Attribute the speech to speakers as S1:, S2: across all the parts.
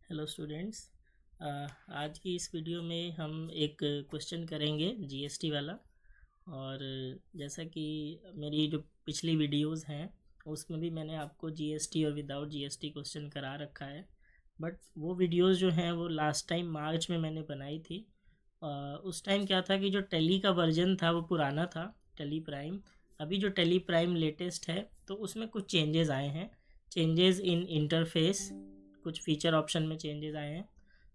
S1: Hello students. आज की इस वीडियो में हम एक क्वेश्चन करेंगे जीएसटी वाला। और जैसा कि मेरी जो पिछली वीडियोस हैं उसमें भी मैंने आपको जीएसटी और विदाउट जीएसटी क्वेश्चन करा रखा है। बट वो वीडियोस जो हैं वो लास्ट टाइम मार्च में मैंने बनाई थी। उस टाइम क्या था कि जो टेली का वर्जन था वो पुराना था, टेली प्राइम। अभी जो टेली प्राइम लेटेस्ट है तो उसमें कुछ चेंजेस आए हैं, चेंजेस इन इंटरफेस, कुछ फीचर ऑप्शन में चेंजेस आए हैं।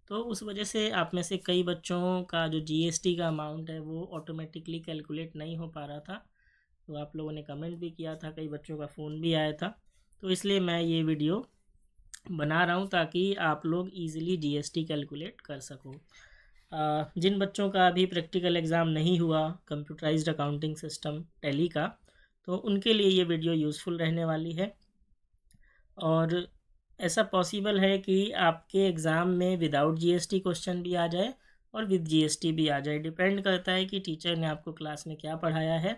S1: तो उस वजह से आप में से कई बच्चों का जो जीएसटी का अमाउंट है वो ऑटोमेटिकली कैलकुलेट नहीं हो पा रहा था। तो आप लोगों ने कमेंट भी किया था, कई बच्चों का फ़ोन भी आया था। तो इसलिए मैं ये वीडियो बना रहा हूँ ताकि आप लोग ईज़िली जीएसटी कैलकुलेट कर सको। जिन बच्चों का अभी प्रैक्टिकल एग्ज़ाम नहीं हुआ कंप्यूटराइज्ड अकाउंटिंग सिस्टम टैली का, तो उनके लिए ये वीडियो यूज़फुल रहने वाली है। और ऐसा पॉसिबल है कि आपके एग्ज़ाम में विदाउट जीएसटी क्वेश्चन भी आ जाए और विद जीएसटी भी आ जाए। डिपेंड करता है कि टीचर ने आपको क्लास में क्या पढ़ाया है।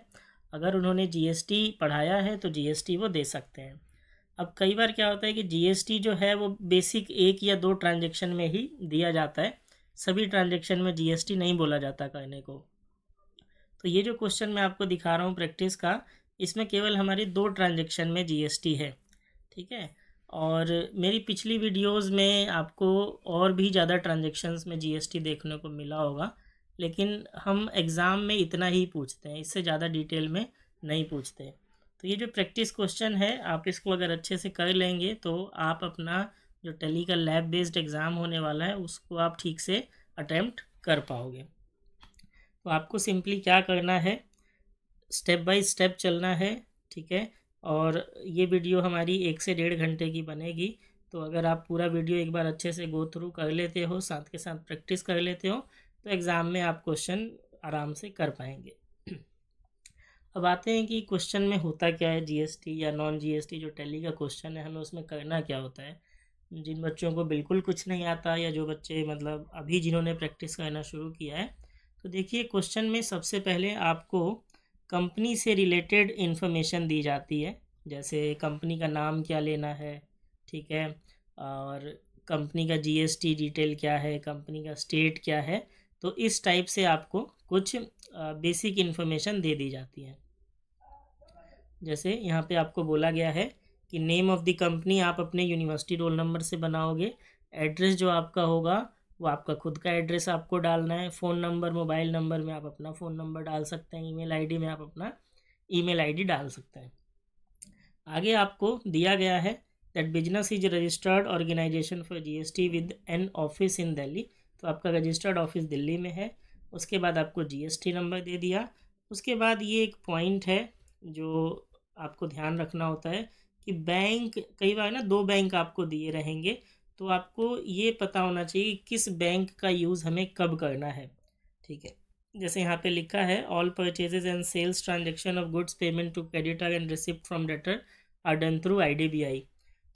S1: अगर उन्होंने जीएसटी पढ़ाया है तो जीएसटी वो दे सकते हैं। अब कई बार क्या होता है कि जीएसटी जो है वो बेसिक 1 या 2 ट्रांजेक्शन में ही दिया जाता है, सभी ट्रांजेक्शन में जीएसटी नहीं बोला जाता करने को। तो ये जो क्वेश्चन मैं आपको दिखा रहा हूँ प्रैक्टिस का, इसमें केवल हमारी 2 ट्रांजेक्शन में जीएसटी है, ठीक है। और मेरी पिछली वीडियोस में आपको और भी ज़्यादा ट्रांजेक्शन्स में जीएसटी देखने को मिला होगा, लेकिन हम एग्ज़ाम में इतना ही पूछते हैं, इससे ज़्यादा डिटेल में नहीं पूछते। तो ये जो प्रैक्टिस क्वेश्चन है, आप इसको अगर अच्छे से कर लेंगे तो आप अपना जो टेली का लैब बेस्ड एग्ज़ाम होने वाला है उसको आप ठीक से अटैम्प्ट कर पाओगे। तो आपको सिंपली क्या करना है, स्टेप बाय स्टेप चलना है, ठीक है। और ये वीडियो हमारी 1 से 1.5 घंटे की बनेगी। तो अगर आप पूरा वीडियो एक बार अच्छे से गो थ्रू कर लेते हो, साथ के साथ प्रैक्टिस कर लेते हो, तो एग्ज़ाम में आप क्वेश्चन आराम से कर पाएंगे। अब आते हैं कि क्वेश्चन में होता क्या है, जीएसटी या नॉन जीएसटी जो टैली का क्वेश्चन है हमें उसमें करना क्या होता है। जिन बच्चों को बिल्कुल कुछ नहीं आता या जो बच्चे मतलब अभी जिन्होंने प्रैक्टिस करना शुरू किया है, तो देखिए क्वेश्चन में सबसे पहले आपको कंपनी से रिलेटेड इन्फॉर्मेशन दी जाती है। जैसे कंपनी का नाम क्या लेना है, ठीक है, और कंपनी का जीएसटी डिटेल क्या है, कंपनी का स्टेट क्या है। तो इस टाइप से आपको कुछ बेसिक इन्फॉर्मेशन दे दी जाती है। जैसे यहाँ पे आपको बोला गया है कि नेम ऑफ़ द कंपनी आप अपने यूनिवर्सिटी रोल नंबर से बनाओगे। एड्रेस जो आपका होगा वो आपका खुद का एड्रेस आपको डालना है। फ़ोन नंबर, मोबाइल नंबर में आप अपना फ़ोन नंबर डाल सकते हैं। ईमेल आईडी में आप अपना ईमेल आईडी डाल सकते हैं। आगे आपको दिया गया है that business is registered organisation for GST with an office in Delhi. तो आपका रजिस्टर्ड ऑफिस दिल्ली में है। उसके बाद आपको जीएसटी नंबर दे दिया। उसके बाद ये एक पॉइंट है जो आपको ध्यान रखना होता है कि बैंक, कई बार ना 2 बैंक आपको दिए रहेंगे, तो आपको ये पता होना चाहिए कि किस बैंक का यूज़ हमें कब करना है, ठीक है। जैसे यहाँ पे लिखा है all purchases and sales transaction of goods payment to creditor and receipt from debtor are done through IDBI.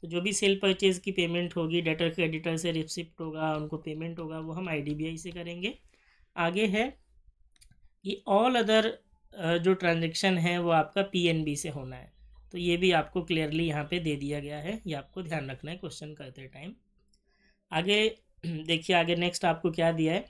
S1: तो जो भी सेल परचेज की पेमेंट होगी, डेटर क्रेडिटर से रिसिप्ट होगा, उनको पेमेंट होगा, वो हम आईडीबीआई से करेंगे। आगे है कि ऑल अदर जो ट्रांजेक्शन है वो आपका पीएनबी से होना है। तो ये भी आपको क्लियरली यहाँ पे दे दिया गया है, ये आपको ध्यान रखना है क्वेश्चन करते टाइम। आगे देखिए, आगे नेक्स्ट आपको क्या दिया है,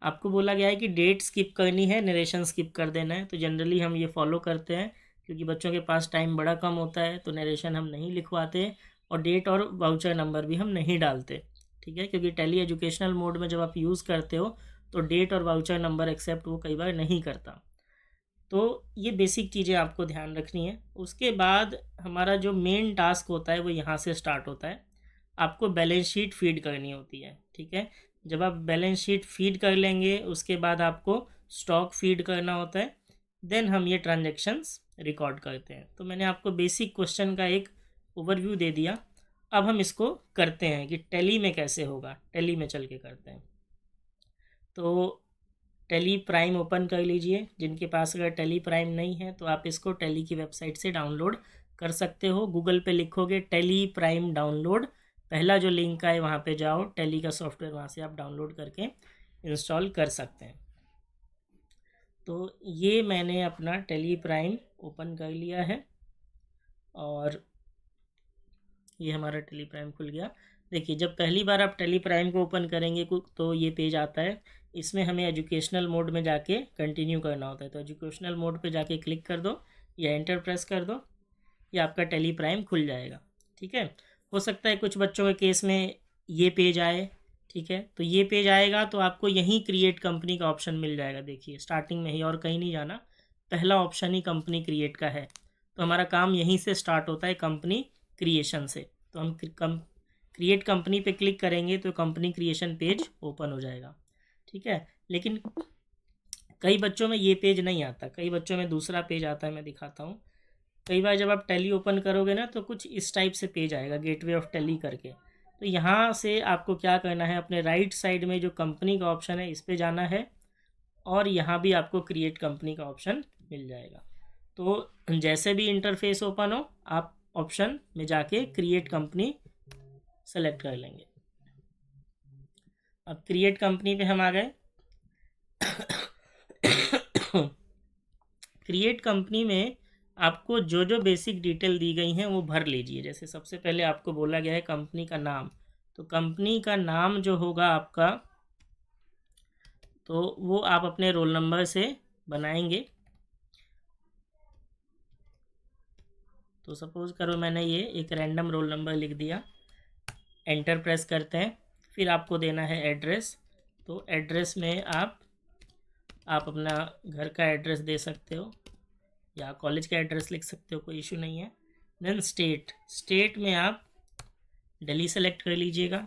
S1: आपको बोला गया है कि डेट स्किप करनी है, नरेशन स्किप कर देना है। तो जनरली हम ये फॉलो करते हैं क्योंकि बच्चों के पास टाइम बड़ा कम होता है, तो नरेशन हम नहीं लिखवाते और डेट और वाउचर नंबर भी हम नहीं डालते, ठीक है। क्योंकि टेली एजुकेशनल मोड में जब आप यूज़ करते हो तो डेट और वाउचर नंबर एक्सेप्ट वो कई बार नहीं करता। तो ये बेसिक चीज़ें आपको ध्यान रखनी है। उसके बाद हमारा जो मेन टास्क होता है वो यहाँ से स्टार्ट होता है। आपको बैलेंस शीट फीड करनी होती है, ठीक है। जब आप बैलेंस शीट फीड कर लेंगे उसके बाद आपको स्टॉक फीड करना होता है, देन हम ये ट्रांजेक्शन्स रिकॉर्ड करते हैं। तो मैंने आपको बेसिक क्वेश्चन का एक ओवरव्यू दे दिया। अब हम इसको करते हैं कि टैली में कैसे होगा, टैली में चल के करते हैं। तो टैली प्राइम ओपन कर लीजिए। जिनके पास अगर टैली प्राइम नहीं है तो आप इसको टैली की वेबसाइट से डाउनलोड कर सकते हो। गूगल पे लिखोगे टैली प्राइम डाउनलोड, पहला जो लिंक है वहाँ पे जाओ, टैली का सॉफ्टवेयर वहाँ से आप डाउनलोड करके इंस्टॉल कर सकते हैं। तो ये मैंने अपना टैली प्राइम ओपन कर लिया है और ये हमारा टैली प्राइम खुल गया। देखिए जब पहली बार आप टेली प्राइम को ओपन करेंगे तो ये पेज आता है। इसमें हमें एजुकेशनल मोड में जाके कंटिन्यू करना होता है। तो एजुकेशनल मोड पे जाके क्लिक कर दो या एंटर प्रेस कर दो, ये आपका टेली प्राइम खुल जाएगा। ठीक है, हो सकता है कुछ बच्चों के केस में ये पेज आए। ठीक है, तो ये पेज आएगा तो आपको यहीं क्रिएट कंपनी का ऑप्शन मिल जाएगा। देखिए स्टार्टिंग में ही, और कहीं नहीं जाना, पहला ऑप्शन ही कंपनी क्रिएट का है। तो हमारा काम यहीं से स्टार्ट होता है, कंपनी क्रिएशन से। तो हम क्रिएट कंपनी पे क्लिक करेंगे तो कंपनी क्रिएशन पेज ओपन हो जाएगा। ठीक है, लेकिन कई बच्चों में ये पेज नहीं आता, कई बच्चों में दूसरा पेज आता है। मैं दिखाता हूँ। कई बार जब आप टैली ओपन करोगे ना तो कुछ इस टाइप से पेज आएगा, गेटवे ऑफ टैली करके। तो यहाँ से आपको क्या करना है, अपने राइट साइड में जो कंपनी का ऑप्शन है इस पर जाना है, और यहाँ भी आपको क्रिएट कंपनी का ऑप्शन मिल जाएगा। तो जैसे भी इंटरफेस ओपन हो, आप ऑप्शन में जाके क्रिएट कंपनी सेलेक्ट कर लेंगे। अब क्रिएट कंपनी पे हम आ गए। क्रिएट कंपनी में आपको जो जो बेसिक डिटेल दी गई हैं वो भर लीजिए। जैसे सबसे पहले आपको बोला गया है कंपनी का नाम, तो कंपनी का नाम जो होगा आपका, तो वो आप अपने रोल नंबर से बनाएंगे। तो सपोज़ करो मैंने ये एक रैंडम रोल नंबर लिख दिया, एंटर प्रेस करते हैं। फिर आपको देना है एड्रेस। तो एड्रेस में आप अपना घर का एड्रेस दे सकते हो या कॉलेज का एड्रेस लिख सकते हो, कोई इशू नहीं है। देन स्टेट में आप दिल्ली सेलेक्ट कर लीजिएगा।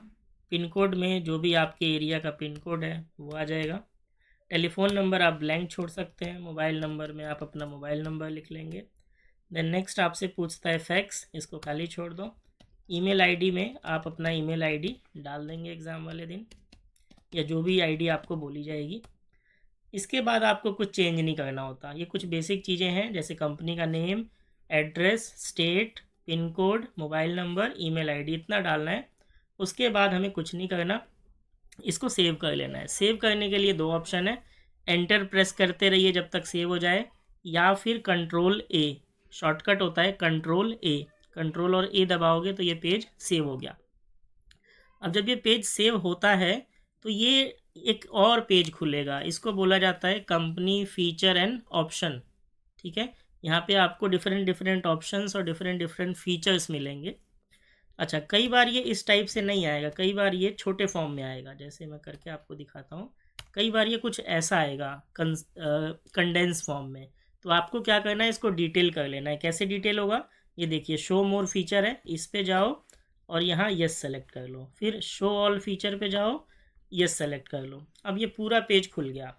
S1: पिन कोड में जो भी आपके एरिया का पिन कोड है वो आ जाएगा। टेलीफ़ोन नंबर आप ब्लैंक छोड़ सकते हैं। मोबाइल नंबर में आप अपना मोबाइल नंबर लिख लेंगे। देन नेक्स्ट आपसे पूछता है फैक्स, इसको खाली छोड़ दो। ईमेल आईडी में आप अपना ईमेल आईडी डाल देंगे एग्ज़ाम वाले दिन, या जो भी आईडी आपको बोली जाएगी। इसके बाद आपको कुछ चेंज नहीं करना होता। ये कुछ बेसिक चीज़ें हैं, जैसे कंपनी का name, address, state, pin code, mobile number, email ID, इतना डालना है। उसके बाद हमें कुछ नहीं करना, इसको सेव कर लेना है। सेव करने के लिए दो ऑप्शन है, एंटर प्रेस करते रहिए जब तक सेव हो जाए, या फिर कंट्रोल ए, शॉर्टकट होता है कंट्रोल ए। कंट्रोल और ए दबाओगे तो ये पेज सेव हो गया। अब जब ये पेज सेव होता है तो ये एक और पेज खुलेगा, इसको बोला जाता है कंपनी फीचर एंड ऑप्शन। ठीक है, यहाँ पे आपको डिफरेंट ऑप्शंस और डिफरेंट फीचर्स मिलेंगे। अच्छा, कई बार ये इस टाइप से नहीं आएगा, कई बार ये छोटे फॉर्म में आएगा। जैसे मैं करके आपको दिखाता हूँ। कई बार ये कुछ ऐसा आएगा कंडेंस फॉर्म में। तो आपको क्या करना है, इसको डिटेल कर लेना है। कैसे डिटेल होगा, ये देखिए शो मोर फीचर है, इस पे जाओ और यहाँ यस सेलेक्ट कर लो। फिर शो ऑल फीचर पे जाओ, यस सेलेक्ट कर लो। अब ये पूरा पेज खुल गया।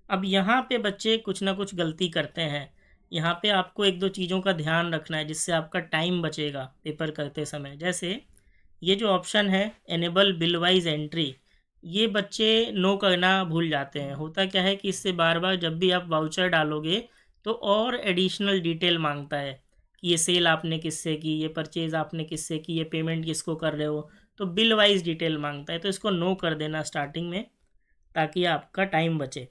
S1: अब यहाँ पे बच्चे कुछ ना कुछ गलती करते हैं। यहाँ पे आपको एक दो चीज़ों का ध्यान रखना है जिससे आपका टाइम बचेगा पेपर करते समय। जैसे ये जो ऑप्शन है एनेबल बिल वाइज एंट्री, ये बच्चे नो करना भूल जाते हैं। होता क्या है कि इससे बार बार जब भी आप वाउचर डालोगे तो और एडिशनल डिटेल मांगता है कि ये सेल आपने किससे की, ये परचेज़ आपने किससे की, ये पेमेंट किसको कर रहे हो। तो बिल वाइज डिटेल मांगता है, तो इसको नो कर देना स्टार्टिंग में, ताकि आपका टाइम बचे।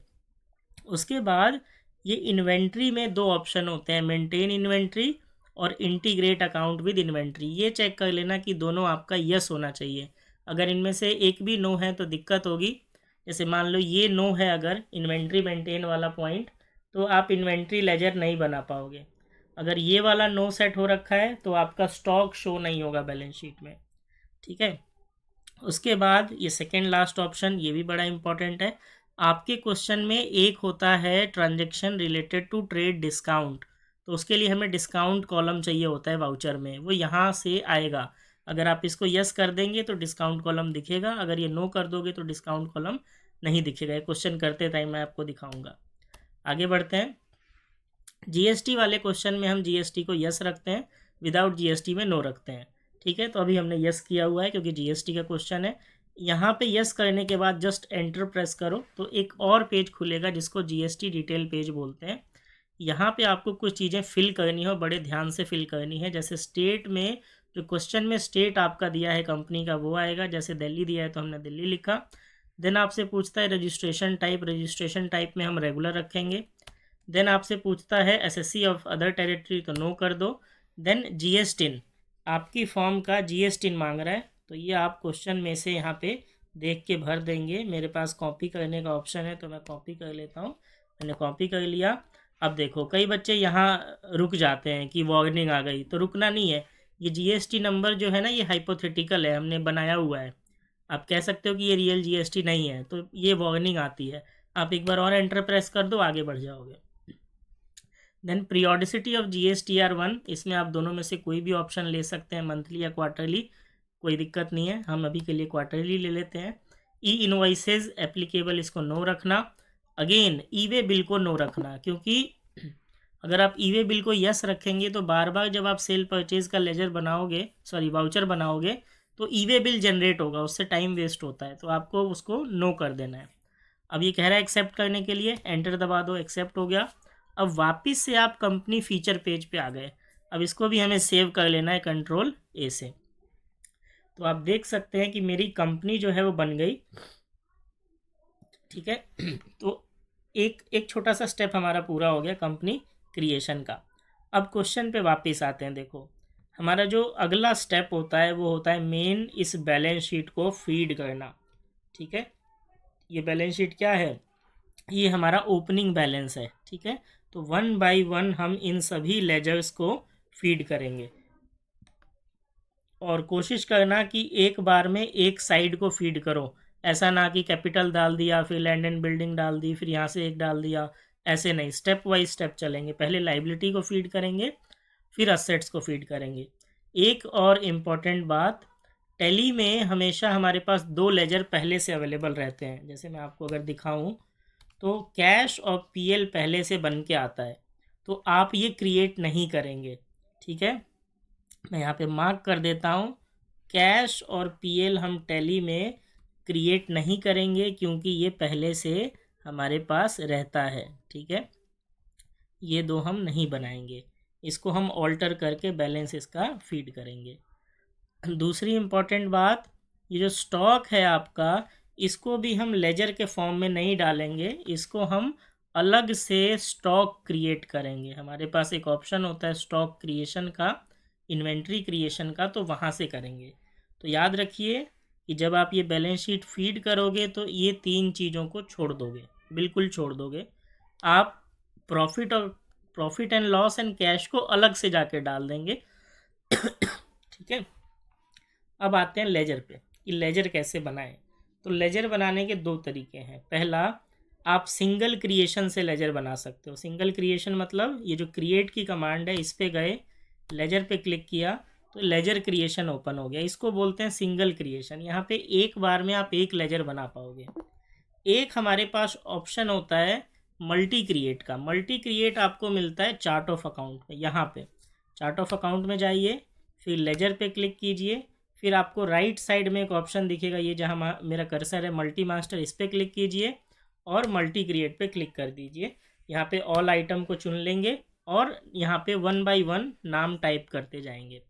S1: उसके बाद ये इन्वेंट्री में दो ऑप्शन होते हैं, मेंटेन इन्वेंट्री और इंटीग्रेट अकाउंट विद इन्वेंट्री। ये चेक कर लेना कि दोनों आपका यस होना चाहिए। अगर इनमें से एक भी नो है तो दिक्कत होगी। जैसे मान लो ये नो है अगर इन्वेंट्री मेंटेन वाला पॉइंट, तो आप इन्वेंट्री लेजर नहीं बना पाओगे। अगर ये वाला नो सेट हो रखा है तो आपका स्टॉक शो नहीं होगा बैलेंस शीट में। ठीक है, उसके बाद ये सेकेंड लास्ट ऑप्शन, ये भी बड़ा इंपॉर्टेंट है। आपके क्वेश्चन में एक होता है transaction related to trade discount, तो उसके लिए हमें डिस्काउंट कॉलम चाहिए होता है वाउचर में, वो यहाँ से आएगा। अगर आप इसको यस कर देंगे तो डिस्काउंट कॉलम दिखेगा, अगर ये नो कर दोगे तो डिस्काउंट कॉलम नहीं दिखेगा। ये क्वेश्चन करते टाइम मैं आपको दिखाऊंगा। आगे बढ़ते हैं। जीएसटी वाले क्वेश्चन में हम जीएसटी को यस रखते हैं, विदाउट जीएसटी में नो रखते हैं। ठीक है, तो अभी हमने यस किया हुआ है क्योंकि जीएसटी का क्वेश्चन है। यहाँ पे यस करने के बाद जस्ट एंटर प्रेस करो तो एक और पेज खुलेगा जिसको जीएसटी डिटेल पेज बोलते हैं। यहाँ पे आपको कुछ चीज़ें फिल करनी हो, बड़े ध्यान से फिल करनी है। जैसे स्टेट में, जो क्वेश्चन में स्टेट आपका दिया है कंपनी का, वो आएगा। जैसे दिल्ली दिया है तो हमने दिल्ली लिखा। देन आपसे पूछता है रजिस्ट्रेशन टाइप, रजिस्ट्रेशन टाइप में हम रेगुलर रखेंगे। देन आपसे पूछता है एसएससी ऑफ अदर टेरिटरी, तो नो कर दो। देन जीएसटिन, आपकी फॉर्म का जीएसटिन मांग रहा है, तो ये आप क्वेश्चन में से यहाँ पे देख के भर देंगे। मेरे पास कॉपी करने का ऑप्शन है तो मैं कॉपी कर लेता हूँ। मैंने कॉपी कर लिया। अब देखो कई बच्चे यहाँ रुक जाते हैं कि वार्निंग आ गई, तो रुकना नहीं है। ये जीएसटी नंबर जो है ना, ये हाइपोथेटिकल है, हमने बनाया हुआ है। आप कह सकते हो कि ये रियल जीएसटी नहीं है, तो ये वार्निंग आती है। आप एक बार और एंटर प्रेस कर दो, आगे बढ़ जाओगे। देन पीरियोडिसिटी ऑफ GSTR1, इसमें आप दोनों में से कोई भी ऑप्शन ले सकते हैं, मंथली या क्वार्टरली, कोई दिक्कत नहीं है। हम अभी के लिए क्वार्टरली ले लेते हैं। ई इनवॉइसेज एप्लीकेबल, इसको नो रखना। अगेन ई वे बिल को नो रखना, क्योंकि अगर आप ई वे बिल को यस रखेंगे तो बार बार जब आप सेल परचेज का लेजर बनाओगे, सॉरी वाउचर बनाओगे, तो ई वे बिल जनरेट होगा, उससे टाइम वेस्ट होता है, तो आपको उसको नो कर देना है। अब ये कह रहा है एक्सेप्ट करने के लिए, एंटर दबा दो, एक्सेप्ट हो गया। अब वापस से आप कंपनी फीचर पेज पे आ गए। अब इसको भी हमें सेव कर लेना है Ctrl+A से। तो आप देख सकते हैं कि मेरी कंपनी जो है वो बन गई। ठीक है, तो एक छोटा सा स्टेप हमारा पूरा हो गया कंपनी क्रिएशन का। अब क्वेश्चन पे वापस आते हैं। देखो हमारा जो अगला स्टेप होता है वो होता है मेन इस बैलेंस शीट को फीड करना। ठीक है, ये बैलेंस शीट क्या है, ये हमारा ओपनिंग बैलेंस है। ठीक है, तो 1 बाय 1 हम इन सभी लेजर्स को फीड करेंगे, और कोशिश करना कि एक बार में एक साइड को फीड करो। ऐसा ना कि कैपिटल डाल दिया, फिर लैंड एंड बिल्डिंग डाल दी, फिर यहाँ से एक डाल दिया, ऐसे नहीं। स्टेप वाइज स्टेप चलेंगे। पहले लाइबिलिटी को फीड करेंगे, फिर असेट्स को फीड करेंगे। एक और इम्पॉर्टेंट बात, टैली में हमेशा हमारे पास 2 लेजर पहले से अवेलेबल रहते हैं। जैसे मैं आपको अगर दिखाऊं तो कैश और पीएल पहले से बन के आता है, तो आप ये क्रिएट नहीं करेंगे। ठीक है, मैं यहाँ पे मार्क कर देता हूँ, कैश और पीएल हम टैली में क्रिएट नहीं करेंगे, क्योंकि ये पहले से हमारे पास रहता है। ठीक है, ये 2 हम नहीं बनाएंगे, इसको हम ऑल्टर करके बैलेंस इसका फीड करेंगे। दूसरी इम्पॉर्टेंट बात, ये जो स्टॉक है आपका, इसको भी हम लेजर के फॉर्म में नहीं डालेंगे, इसको हम अलग से स्टॉक क्रिएट करेंगे। हमारे पास एक ऑप्शन होता है स्टॉक क्रिएशन का, इन्वेंट्री क्रिएशन का, तो वहाँ से करेंगे। तो याद रखिए कि जब आप ये बैलेंस शीट फीड करोगे तो ये 3 चीज़ों को छोड़ दोगे, बिल्कुल छोड़ दोगे। आप profit and loss and cash को अलग से जाके डाल देंगे। ठीक है, अब आते हैं लेजर पे कि लेजर कैसे बनाएं। तो लेजर बनाने के 2 तरीके हैं। पहला, आप सिंगल क्रिएशन से लेजर बना सकते हो। सिंगल क्रिएशन मतलब ये जो क्रिएट की कमांड है, इस पे गए, लेजर पे क्लिक किया तो लेजर क्रिएशन ओपन हो गया। इसको बोलते हैं सिंगल क्रिएशन। यहाँ पे एक बार में आप एक लेजर बना पाओगे। एक हमारे पास ऑप्शन होता है मल्टी क्रिएट का। मल्टी क्रिएट आपको मिलता है चार्ट ऑफ अकाउंट में। यहाँ पे चार्ट ऑफ अकाउंट में जाइए, फिर लेजर पे क्लिक कीजिए, फिर आपको राइट साइड में एक ऑप्शन दिखेगा, ये जहाँ मेरा कर्सर है मल्टी मास्टर, इस पर क्लिक कीजिए और मल्टी क्रिएट पे क्लिक कर दीजिए। यहाँ पे ऑल आइटम को चुन लेंगे और यहाँ पे 1 बाय 1 नाम टाइप करते जाएंगे।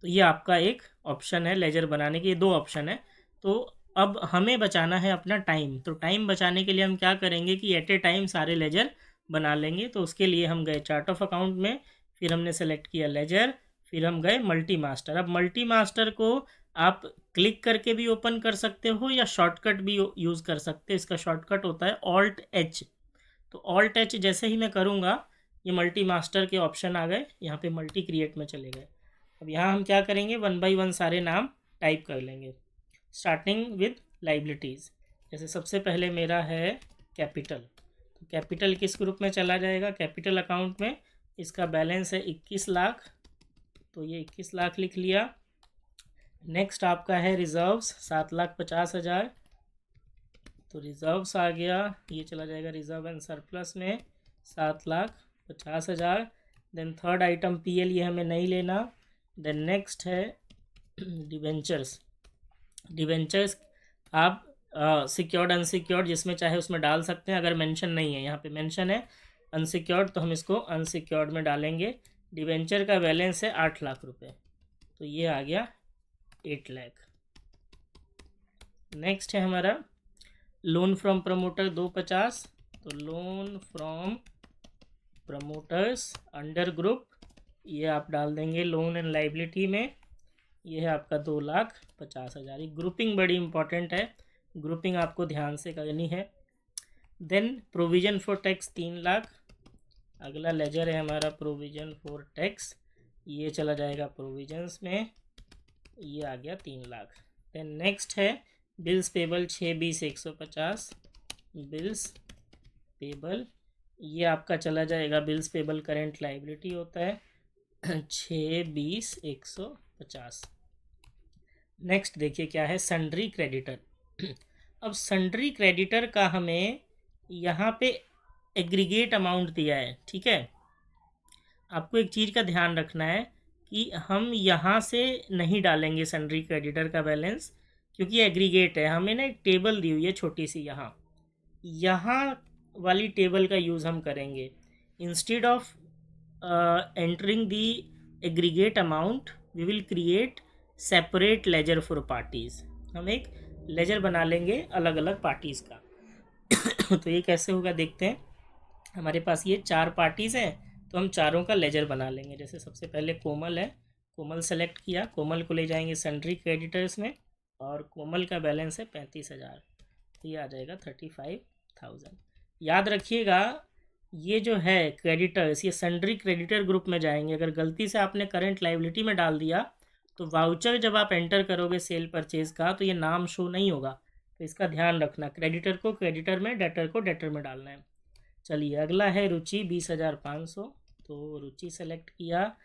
S1: तो ये आपका एक ऑप्शन है लेजर बनाने के, ये 2 ऑप्शन है। तो अब हमें बचाना है अपना टाइम। तो टाइम बचाने के लिए हम क्या करेंगे कि एट ए टाइम सारे लेजर बना लेंगे। तो उसके लिए हम गए चार्ट ऑफ अकाउंट में, फिर हमने सेलेक्ट किया लेजर, फिर हम गए मल्टी मास्टर। अब मल्टी मास्टर को आप क्लिक करके भी ओपन कर सकते हो या शॉर्टकट भी यूज़ कर सकते हो। इसका शॉर्टकट होता है Alt+H। तो Alt+H जैसे ही मैं करूँगा, ये मल्टी मास्टर के ऑप्शन आ गए, यहाँ पे मल्टी क्रिएट में चले गए। अब यहाँ हम क्या करेंगे, 1 बाय 1 सारे नाम टाइप कर लेंगे, स्टार्टिंग विद लाइबिलिटीज़। जैसे सबसे पहले मेरा है कैपिटल, तो कैपिटल किस ग्रुप में चला जाएगा, कैपिटल अकाउंट में। इसका बैलेंस है 21 लाख, तो ये 21 लाख लिख लिया। नेक्स्ट आपका है रिजर्व्स, 7,50,000, तो रिजर्व्स आ गया, ये चला जाएगा रिजर्व एंड सरप्लस में 7,50,000। देन थर्ड आइटम पीएल, ये हमें नहीं लेना। देन नेक्स्ट है डिवेंचर्स। डिवेंचर्स आप सिक्योर्ड अनसिक्योर्ड जिसमें चाहे उसमें डाल सकते हैं। अगर मेंशन नहीं है, यहाँ पे मेंशन है अनसिक्योर्ड, तो हम इसको अनसिक्योर्ड में डालेंगे। डिवेंचर का बैलेंस है 8 लाख रुपए, तो ये आ गया 8 लाख। नेक्स्ट है हमारा लोन फ्रॉम प्रमोटर 250, तो loan from promoters under group, ये आप डाल देंगे लोन एंड लाइबिलिटी में। ये है आपका 2,50,000। ये ग्रुपिंग बड़ी इंपॉर्टेंट है, ग्रुपिंग आपको ध्यान से करनी है। Then provision for tax 3 lakh. अगला लेजर है हमारा प्रोविजन फॉर टैक्स, ये चला जाएगा प्रोविजंस में, ये आ गया 3 लाख। देन नेक्स्ट है बिल्स पेबल 6/20/150। बिल्स पेबल ये आपका चला जाएगा, बिल्स पेबल करेंट लाइबिलिटी होता है 6/20/150। नेक्स्ट देखिए क्या है, सन्ड्री क्रेडिटर। अब सन्ड्री क्रेडिटर का हमें यहाँ पे एग्रीगेट अमाउंट दिया है, ठीक है। आपको एक चीज़ का ध्यान रखना है कि हम यहाँ से नहीं डालेंगे सन्ड्री क्रेडिटर का बैलेंस, क्योंकि एग्रीगेट है। हमें ना एक टेबल दी हुई है छोटी सी, यहाँ वाली टेबल का यूज़ हम करेंगे। Instead of entering the aggregate amount we will create separate ledger for parties. हम एक लेजर बना लेंगे अलग अलग पार्टीज़ का। तो ये कैसे होगा देखते हैं। हमारे पास ये 4 पार्टीज़ हैं, तो हम चारों का लेजर बना लेंगे। जैसे सबसे पहले कोमल है, कोमल सेलेक्ट किया, कोमल को ले जाएंगे सन्ड्री क्रेडिटर्स में, और कोमल का बैलेंस है 35,000, तो ये आ जाएगा 35,000। याद रखिएगा ये जो है क्रेडिटर्स, ये सन्ड्री क्रेडिटर ग्रुप में जाएंगे। अगर गलती से आपने करंट लाइबिलिटी में डाल दिया तो वाउचर जब आप एंटर करोगे सेल परचेज का, तो ये नाम शो नहीं होगा, तो इसका ध्यान रखना। क्रेडिटर को क्रेडिटर में, डेटर को डेटर में डालना है। चलिए अगला है रुचि 20,500, तो रुचि सेलेक्ट किया,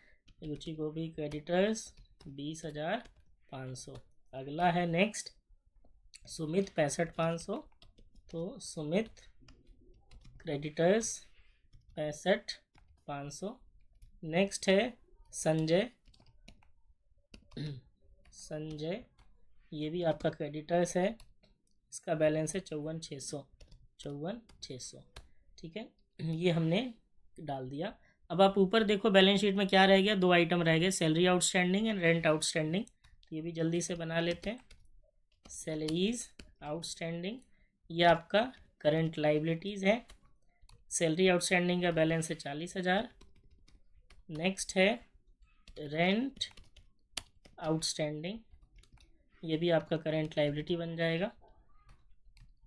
S1: रुचि को भी क्रेडिटर्स 20,500। अगला है नेक्स्ट सुमित 65,500, तो सुमित क्रेडिटर्स 65,500। नेक्स्ट है संजय, संजय ये भी आपका क्रेडिटर्स है, इसका बैलेंस है 54,600, 54,600, ठीक है। ये हमने डाल दिया। अब आप ऊपर देखो बैलेंस शीट में क्या रह गया, 2 आइटम रह गए, salary outstanding and rent outstanding. तो ये भी जल्दी से बना लेते हैं। सैलरीज आउटस्टैंडिंग ये आपका करंट लाइबिलिटीज़ है। सैलरी आउटस्टैंडिंग का बैलेंस है 40,000। नेक्स्ट है रेंट आउटस्टैंडिंग, ये भी आपका करंट लाइबिलिटी बन जाएगा,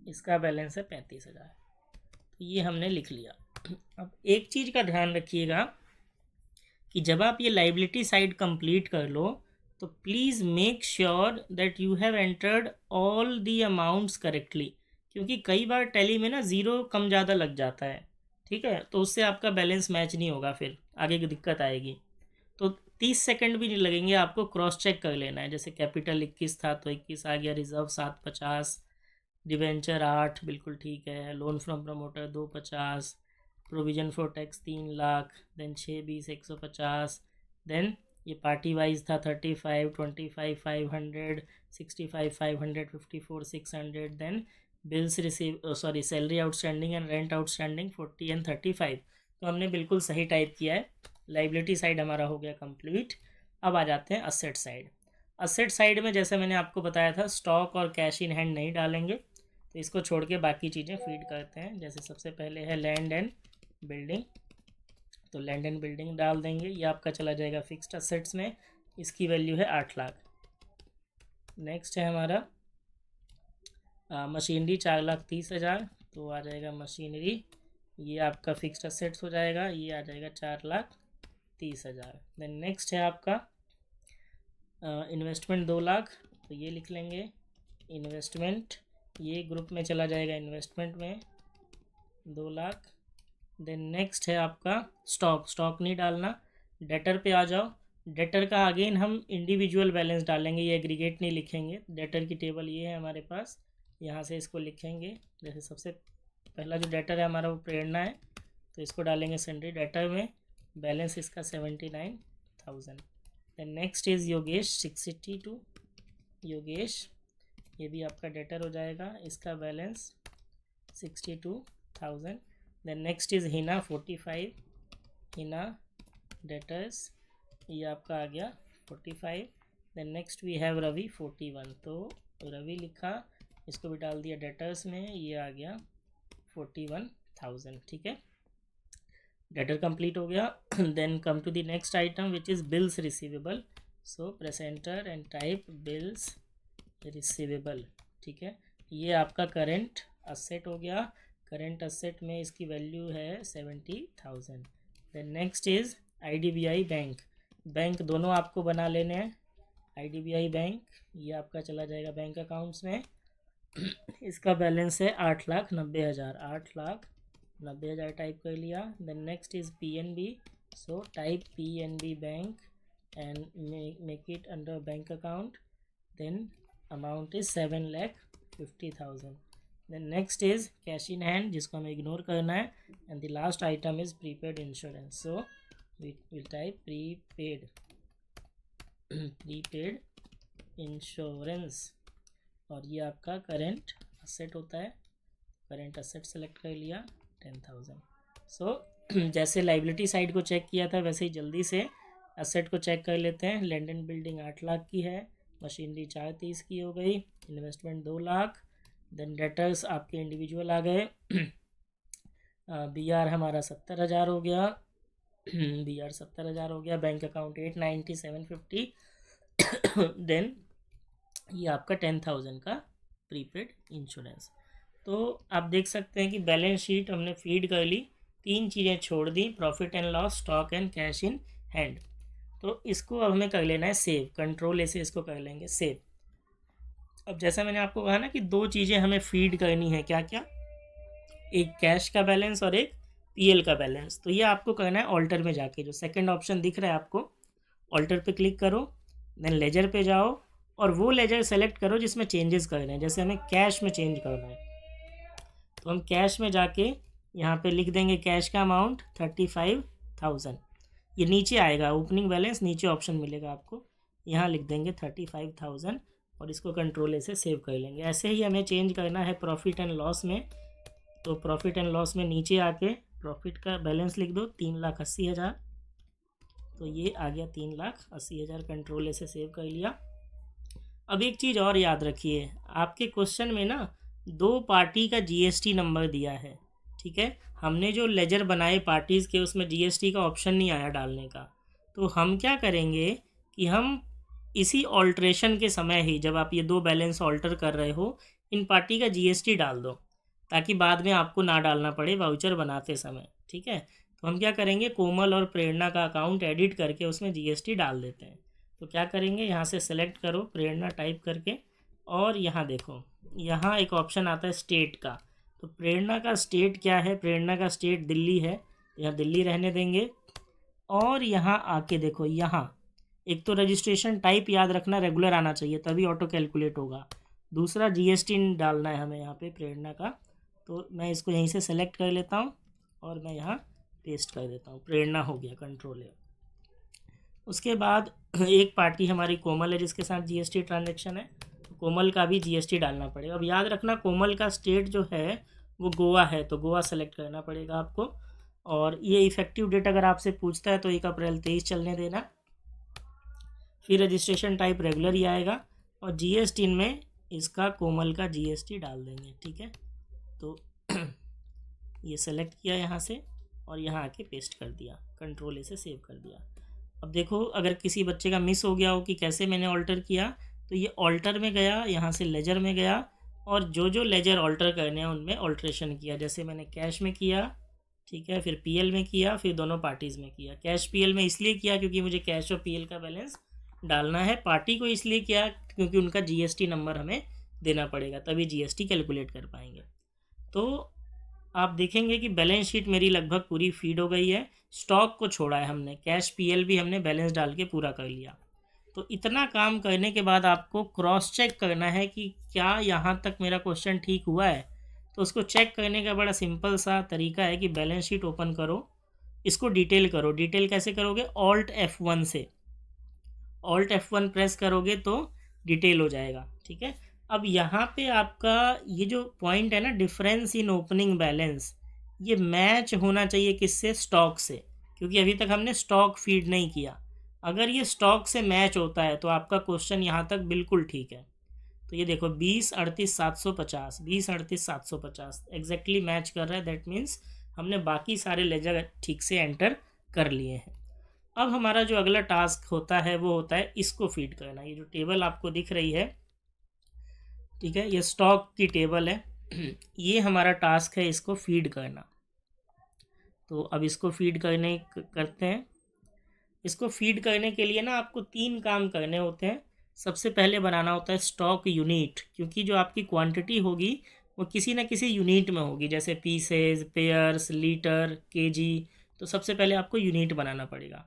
S1: इसका बैलेंस है 35,000। तो ये हमने लिख लिया। अब एक चीज़ का ध्यान रखिएगा कि जब आप ये लाइबिलिटी साइड कंप्लीट कर लो, तो please make sure that you have entered all the amounts correctly, क्योंकि कई बार टैली में ना ज़ीरो कम ज़्यादा लग जाता है, ठीक है, तो उससे आपका बैलेंस मैच नहीं होगा, फिर आगे की दिक्कत आएगी। तो 30 सेकंड भी नहीं लगेंगे, आपको क्रॉस चेक कर लेना है। जैसे कैपिटल 21 था तो 21 आ गया, रिजर्व 750, डिवेंचर 8 बिल्कुल ठीक है, loan from promoter 250, provision for tax 3 lakh, then 6/20/150, then ये पार्टी वाइज था 35, 25, 500, 65, 500, 54, 600, then bills receive salary outstanding and rent outstanding 40 and 35। तो हमने बिल्कुल सही टाइप किया है। लाइबिलिटी साइड हमारा हो गया कंप्लीट। अब आ जाते हैं असेट साइड। असेट साइड में जैसे मैंने आपको बताया था, स्टॉक और कैश इन हैंड नहीं डालेंगे, तो इसको छोड़ के बाकी चीज़ें फीड करते हैं। जैसे सबसे पहले है लैंड एंड बिल्डिंग, तो लैंड एंड बिल्डिंग डाल देंगे, ये आपका चला जाएगा फिक्स्ड असेट्स में, इसकी वैल्यू है 8 लाख। नेक्स्ट है हमारा मशीनरी 4,30,000, तो आ जाएगा मशीनरी, ये आपका फिक्स्ड असेट्स हो जाएगा, ये आ जाएगा 4,30,000। देन नेक्स्ट है आपका इन्वेस्टमेंट 2 लाख, तो ये लिख लेंगे इन्वेस्टमेंट, ये ग्रुप में चला जाएगा इन्वेस्टमेंट में 2 लाख। देन नेक्स्ट है आपका स्टॉक, स्टॉक नहीं डालना, डेटर पे आ जाओ। डेटर का अगेन हम इंडिविजुअल बैलेंस डालेंगे, ये एग्रीगेट नहीं लिखेंगे। डेटर की टेबल ये है हमारे पास, यहाँ से इसको लिखेंगे। जैसे सबसे पहला जो डेटर है हमारा वो प्रेरणा है, तो इसको डालेंगे सन्ड्री डेटर में, बैलेंस इसका 79,000। Then next is Yogesh 62, Yogesh ये भी आपका डेटर हो जाएगा, इसका balance 62,000। Then next is Hina 45, Hina debtors ये आपका आ गया 45। Then next we have Ravi 41, तो रवि लिखा, इसको भी डाल दिया डेटर्स में, ये आ गया 41,000, ठीक है। डेटर कंप्लीट हो गया। Then come to the next item which is bills receivable, so press enter and type bills receivable, ठीक है। ये आपका करेंट असेट हो गया। करेंट असेट में इसकी वैल्यू है 70,000। Then next is IDBI bank. Bank दोनों आपको बना लेने हैं। IDBI बैंक ये आपका चला जाएगा बैंक अकाउंट्स में। इसका बैलेंस है 8,90,000। 8,90,000 टाइप कर लिया। Then next is PNB। So type PNB bank and make it under bank account. Then amount is 7,50,000। Then next is cash in hand, जिसको हमें इग्नोर करना है। And the last item is prepaid insurance. So we will type prepaid insurance. और ये आपका current asset होता है। Current asset select कर लिया 10,000। सो जैसे लाइबिलिटी साइड को चेक किया था वैसे ही जल्दी से असेट को चेक कर लेते हैं। लैंड एंड बिल्डिंग 8 लाख की है। मशीनरी 430 की हो गई। इन्वेस्टमेंट 2 लाख। देन डेटर्स आपके इंडिविजुअल आ गए। BR हमारा 70,000 हो गया। BR 70,000 हो गया। Bank account 890,750। देन ये आपका 10,000 का प्रीपेड इंश्योरेंस। तो आप देख सकते हैं कि बैलेंस शीट हमने फीड कर ली। 3 चीज़ें छोड़ दी, profit and loss, stock and cash in hand. तो इसको अब हमें कर लेना है सेव। कंट्रोल ऐसे इसको कर लेंगे सेव। अब जैसा मैंने आपको कहा ना कि 2 चीज़ें हमें फीड करनी है, क्या क्या, एक कैश का बैलेंस और एक PL का बैलेंस। तो ये आपको करना है ऑल्टर में जाके। जो सेकंड ऑप्शन दिख रहा है आपको, ऑल्टर पे क्लिक करो। देन लेजर पे जाओ और वो लेजर सेलेक्ट करो जिसमें चेंजेस करने हैं। जैसे हमें कैश में चेंज करना है तो हम कैश में जाके यहाँ पे लिख देंगे कैश का अमाउंट 35,000। ये नीचे आएगा ओपनिंग बैलेंस, नीचे ऑप्शन मिलेगा आपको, यहाँ लिख देंगे 35,000 और इसको कंट्रोल से सेव कर लेंगे। ऐसे ही हमें चेंज करना है प्रॉफिट एंड लॉस में। तो प्रॉफिट एंड लॉस में नीचे आके प्रॉफिट का बैलेंस लिख दो 3,80,000। तो ये आ गया 3,80,000। कंट्रोल से सेव कर लिया। अब एक चीज़ और याद रखिए, आपके क्वेश्चन में ना 2 पार्टी का GST नंबर दिया है, ठीक है। हमने जो लेजर बनाए पार्टीज़ के उसमें GST का ऑप्शन नहीं आया डालने का। तो हम क्या करेंगे कि हम इसी ऑल्ट्रेशन के समय ही, जब आप ये 2 बैलेंस ऑल्टर कर रहे हो, इन पार्टी का GST डाल दो ताकि बाद में आपको ना डालना पड़े वाउचर बनाते समय, ठीक है। तो हम क्या करेंगे, कोमल और प्रेरणा का अकाउंट एडिट करके उसमें GST डाल देते हैं। तो क्या करेंगे, यहाँ से सेलेक्ट करो प्रेरणा टाइप करके और यहाँ देखो, यहाँ एक ऑप्शन आता है स्टेट का। तो प्रेरणा का स्टेट क्या है, प्रेरणा का स्टेट दिल्ली है। यहाँ दिल्ली रहने देंगे। और यहाँ आके देखो, यहाँ एक तो रजिस्ट्रेशन टाइप याद रखना रेगुलर आना चाहिए तभी ऑटो कैलकुलेट होगा। दूसरा GST डालना है हमें यहाँ पे प्रेरणा का। तो मैं इसको यहीं से सेलेक्ट कर लेता हूँ और मैं यहाँ पेस्ट कर देता हूँ। प्रेरणा हो गया, कंट्रोल है। उसके बाद एक पार्टी हमारी कोमल है जिसके साथ GST ट्रांजेक्शन है। तो कोमल का भी GST डालना पड़ेगा। अब याद रखना कोमल का स्टेट जो है वो गोवा है, तो गोवा सेलेक्ट करना पड़ेगा आपको। और ये इफ़ेक्टिव डेट अगर आपसे पूछता है तो 1 अप्रैल 23 चलने देना। फिर रजिस्ट्रेशन टाइप रेगुलर ही आएगा और GST में इसका कोमल का GST डाल देंगे, ठीक है। तो ये सेलेक्ट किया यहाँ से और यहाँ आके पेस्ट कर दिया, कंट्रोल से सेव कर दिया। अब देखो अगर किसी बच्चे का मिस हो गया हो कि कैसे मैंने ऑल्टर किया, तो ये ऑल्टर में गया, यहाँ से लेजर में गया और जो जो लेजर ऑल्टर करने हैं उनमें ऑल्ट्रेशन किया। जैसे मैंने कैश में किया, ठीक है, फिर PL में किया, फिर दोनों पार्टीज़ में किया। कैश PL में इसलिए किया क्योंकि मुझे कैश और PL का बैलेंस डालना है। पार्टी को इसलिए किया क्योंकि उनका GST नंबर हमें देना पड़ेगा, तभी GST कैलकुलेट कर पाएंगे। तो आप देखेंगे कि बैलेंस शीट मेरी लगभग पूरी फीड हो गई है। स्टॉक को छोड़ा है हमने, कैश PL भी हमने बैलेंस डाल के पूरा कर लिया। तो इतना काम करने के बाद आपको क्रॉस चेक करना है कि क्या यहाँ तक मेरा क्वेश्चन ठीक हुआ है। तो उसको चेक करने का बड़ा सिंपल सा तरीका है कि बैलेंस शीट ओपन करो, इसको डिटेल करो। डिटेल कैसे करोगे, Alt F1 से। Alt F1 प्रेस करोगे तो डिटेल हो जाएगा, ठीक है। अब यहाँ पे आपका ये जो पॉइंट है ना, डिफरेंस इन ओपनिंग बैलेंस, ये मैच होना चाहिए किससे, स्टॉक से, क्योंकि अभी तक हमने स्टॉक फीड नहीं किया। अगर ये स्टॉक से मैच होता है तो आपका क्वेश्चन यहाँ तक बिल्कुल ठीक है। तो ये देखो 2038,750, 2038,750 एग्जैक्टली मैच कर रहा है। दैट मीन्स हमने बाकी सारे लेजर ठीक से एंटर कर लिए हैं। अब हमारा जो अगला टास्क होता है वो होता है इसको फीड करना। ये जो टेबल आपको दिख रही है, ठीक है, ये स्टॉक की टेबल है। ये हमारा टास्क है इसको फीड करना। तो अब इसको फीड करते हैं। इसको फीड करने के लिए ना आपको 3 काम करने होते हैं। सबसे पहले बनाना होता है स्टॉक यूनिट, क्योंकि जो आपकी क्वांटिटी होगी वो किसी न किसी यूनिट में होगी, जैसे पीसेज, पेयर्स, लीटर, केजी। तो सबसे पहले आपको यूनिट बनाना पड़ेगा।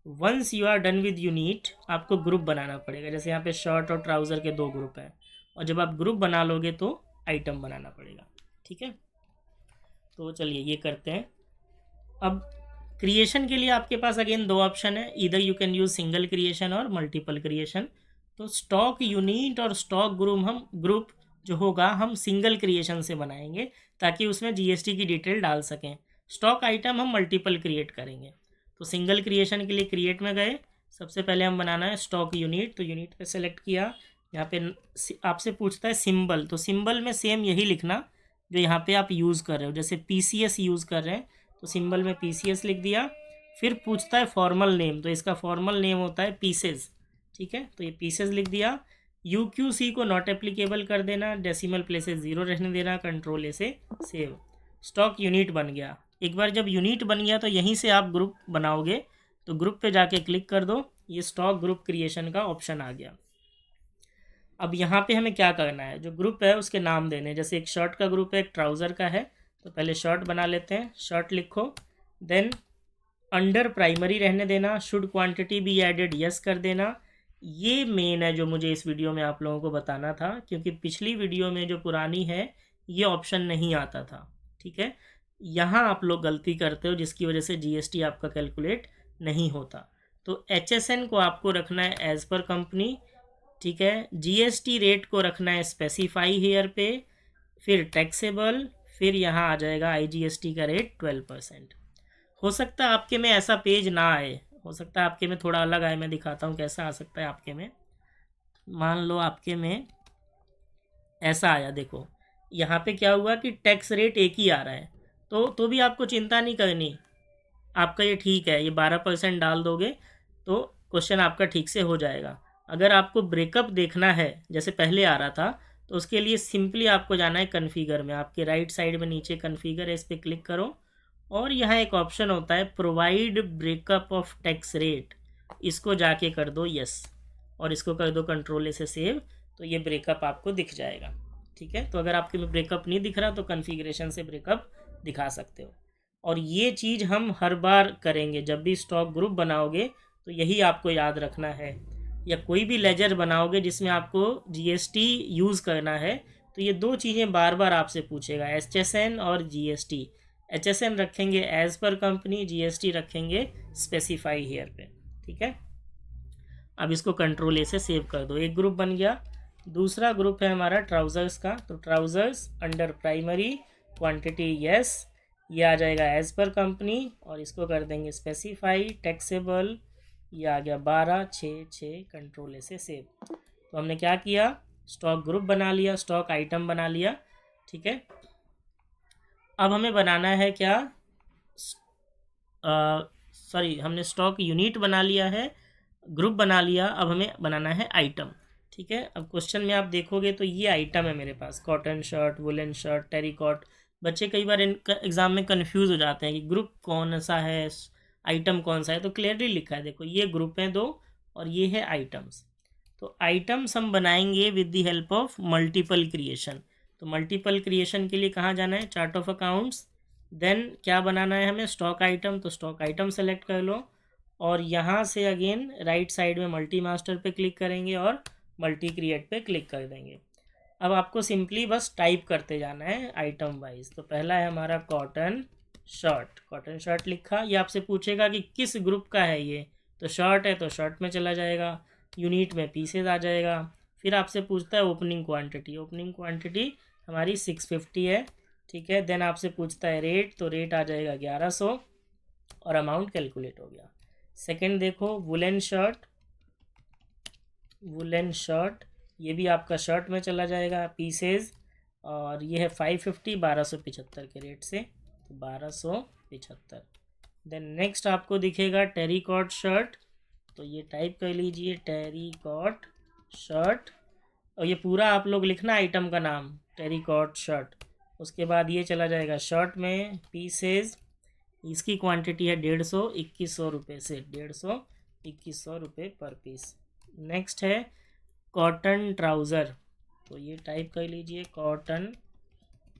S1: Once you are done with unit, आपको ग्रुप बनाना पड़ेगा। जैसे यहाँ पे शर्ट और ट्राउज़र के 2 ग्रुप हैं, और जब आप ग्रुप बना लोगे तो आइटम बनाना पड़ेगा। ठीक है, तो चलिए ये करते हैं। अब क्रिएशन के लिए आपके पास अगेन 2 ऑप्शन है, इधर you can use single creation और मल्टीपल क्रिएशन। तो स्टॉक यूनिट और स्टॉक ग्रुप जो होगा हम सिंगल क्रिएशन से बनाएंगे, ताकि उसमें जीएसटी की डिटेल डाल सकें। स्टॉक आइटम हम मल्टीपल क्रिएट करेंगे। तो सिंगल क्रिएशन के लिए क्रिएट में गए, सबसे पहले हम बनाना है स्टॉक यूनिट। तो यूनिट पे सेलेक्ट किया। यहाँ पे आपसे पूछता है सिंबल, तो सिंबल में सेम यही लिखना जो यहाँ पे आप यूज़ कर रहे हो। जैसे पीसीएस यूज़ कर रहे हैं तो सिंबल में पीसीएस लिख दिया। फिर पूछता है फॉर्मल नेम, तो इसका फॉर्मल नेम होता है पीसेज। ठीक है, तो ये पीसेज लिख दिया। यूक्यूसी को नॉट एप्लीकेबल कर देना, डेसिमल प्लेसेस 0 रहने देना, कंट्रोल ए से सेव। स्टॉक यूनिट बन गया। एक बार जब यूनिट बन गया तो यहीं से आप ग्रुप बनाओगे। तो ग्रुप पे जाके क्लिक कर दो, ये स्टॉक ग्रुप क्रिएशन का ऑप्शन आ गया। अब यहाँ पे हमें क्या करना है, जो ग्रुप है उसके नाम देने। जैसे एक शर्ट का ग्रुप है, एक ट्राउज़र का है, तो पहले शर्ट बना लेते हैं। शर्ट लिखो, देन अंडर प्राइमरी रहने देना, should quantity be added yes कर देना। ये मेन है जो मुझे इस वीडियो में आप लोगों को बताना था, क्योंकि पिछली वीडियो में जो पुरानी है ये ऑप्शन नहीं आता था। ठीक है, यहाँ आप लोग गलती करते हो, जिसकी वजह से जीएसटी आपका कैलकुलेट नहीं होता। तो एचएसएन को आपको रखना है एज पर कंपनी। ठीक है, जीएसटी रेट को रखना है स्पेसिफाई हेयर पे, फिर टैक्सेबल, फिर यहाँ आ जाएगा आईजीएसटी का रेट 12%। हो सकता है आपके में ऐसा पेज ना आए, हो सकता है आपके में थोड़ा अलग आए। मैं दिखाता हूँ कैसा आ सकता है आपके में। मान लो आपके में ऐसा आया, देखो यहाँ पे क्या हुआ कि टैक्स रेट एक ही आ रहा है। तो भी आपको चिंता नहीं करनी, आपका ये ठीक है। ये 12% डाल दोगे तो क्वेश्चन आपका ठीक से हो जाएगा। अगर आपको ब्रेकअप देखना है जैसे पहले आ रहा था, तो उसके लिए सिंपली आपको जाना है कन्फिगर में। आपके राइट साइड में नीचे कन्फिगर है, इस पर क्लिक करो, और यहाँ एक ऑप्शन होता है provide breakup of tax rate, इसको जाके कर दो यस, और इसको कर दो कंट्रोल से सेव। तो ये ब्रेकअप आपको दिख जाएगा। ठीक है, तो अगर आपके में ब्रेकअप नहीं दिख रहा तो कन्फिग्रेशन से ब्रेकअप दिखा सकते हो। और ये चीज़ हम हर बार करेंगे, जब भी स्टॉक ग्रुप बनाओगे तो यही आपको याद रखना है। या कोई भी लेजर बनाओगे जिसमें आपको जीएसटी यूज़ करना है, तो ये 2 चीज़ें बार बार आपसे पूछेगा, एचएसएन और जीएसटी। एचएसएन रखेंगे एज पर कंपनी, जीएसटी रखेंगे स्पेसिफाई हेयर पे। ठीक है, अब इसको कंट्रोल ए से सेव कर दो, एक ग्रुप बन गया। दूसरा ग्रुप है हमारा ट्राउज़र्स का, तो trousers under primary quantity yes, ये आ जाएगा एज पर कंपनी, और इसको कर देंगे स्पेसिफाई टैक्सेबल। ये आ गया 1266, कंट्रोल ए से सेव। तो हमने क्या किया, स्टॉक ग्रुप बना लिया, स्टॉक आइटम बना लिया। ठीक है, अब हमें बनाना है क्या, सॉरी, हमने स्टॉक यूनिट बना लिया है, ग्रुप बना लिया, अब हमें बनाना है आइटम। ठीक है, अब क्वेश्चन में आप देखोगे तो ये आइटम है मेरे पास, cotton shirt, woollen shirt, terrycot. बच्चे कई बार एग्ज़ाम में कंफ्यूज हो जाते हैं कि ग्रुप कौन सा है, आइटम कौन सा है। तो क्लियरली लिखा है, देखो ये ग्रुप हैं 2 और ये है आइटम्स। तो आइटम्स हम बनाएंगे with the help of multiple creation. तो मल्टीपल क्रिएशन के लिए कहाँ जाना है, चार्ट ऑफ अकाउंट्स, देन क्या बनाना है हमें, स्टॉक आइटम। तो स्टॉक आइटम सेलेक्ट कर लो, और यहाँ से अगेन राइट साइड में मल्टी मास्टर पे क्लिक करेंगे और मल्टी क्रिएट पे क्लिक कर देंगे। अब आपको सिंपली बस टाइप करते जाना है आइटम वाइज। तो पहला है हमारा कॉटन शर्ट, कॉटन शर्ट लिखा। ये आपसे पूछेगा कि किस ग्रुप का है ये, तो शर्ट है तो शर्ट में चला जाएगा, यूनिट में पीसेज आ जाएगा। फिर आपसे पूछता है ओपनिंग क्वांटिटी, ओपनिंग क्वांटिटी हमारी 650 है। ठीक है, देन आपसे पूछता है रेट, तो रेट आ जाएगा 1100, और अमाउंट कैलकुलेट हो गया। सेकंड देखो वुलन शर्ट, वुलन शर्ट ये भी आपका शर्ट में चला जाएगा, पीसेज, और ये है 550, 1275 के रेट से, तो 1275। देन नेक्स्ट आपको दिखेगा टेरिकॉट शर्ट, तो ये टाइप कर लीजिए टेरिकॉट शर्ट, और ये पूरा आप लोग लिखना आइटम का नाम टेरिकॉट शर्ट। उसके बाद ये चला जाएगा शर्ट में पीसेज, इसकी क्वांटिटी है 150, 2100 रुपये से 150, 2100 रुपये पर पीस। नेक्स्ट है कॉटन ट्राउज़र, तो ये टाइप कर लीजिए कॉटन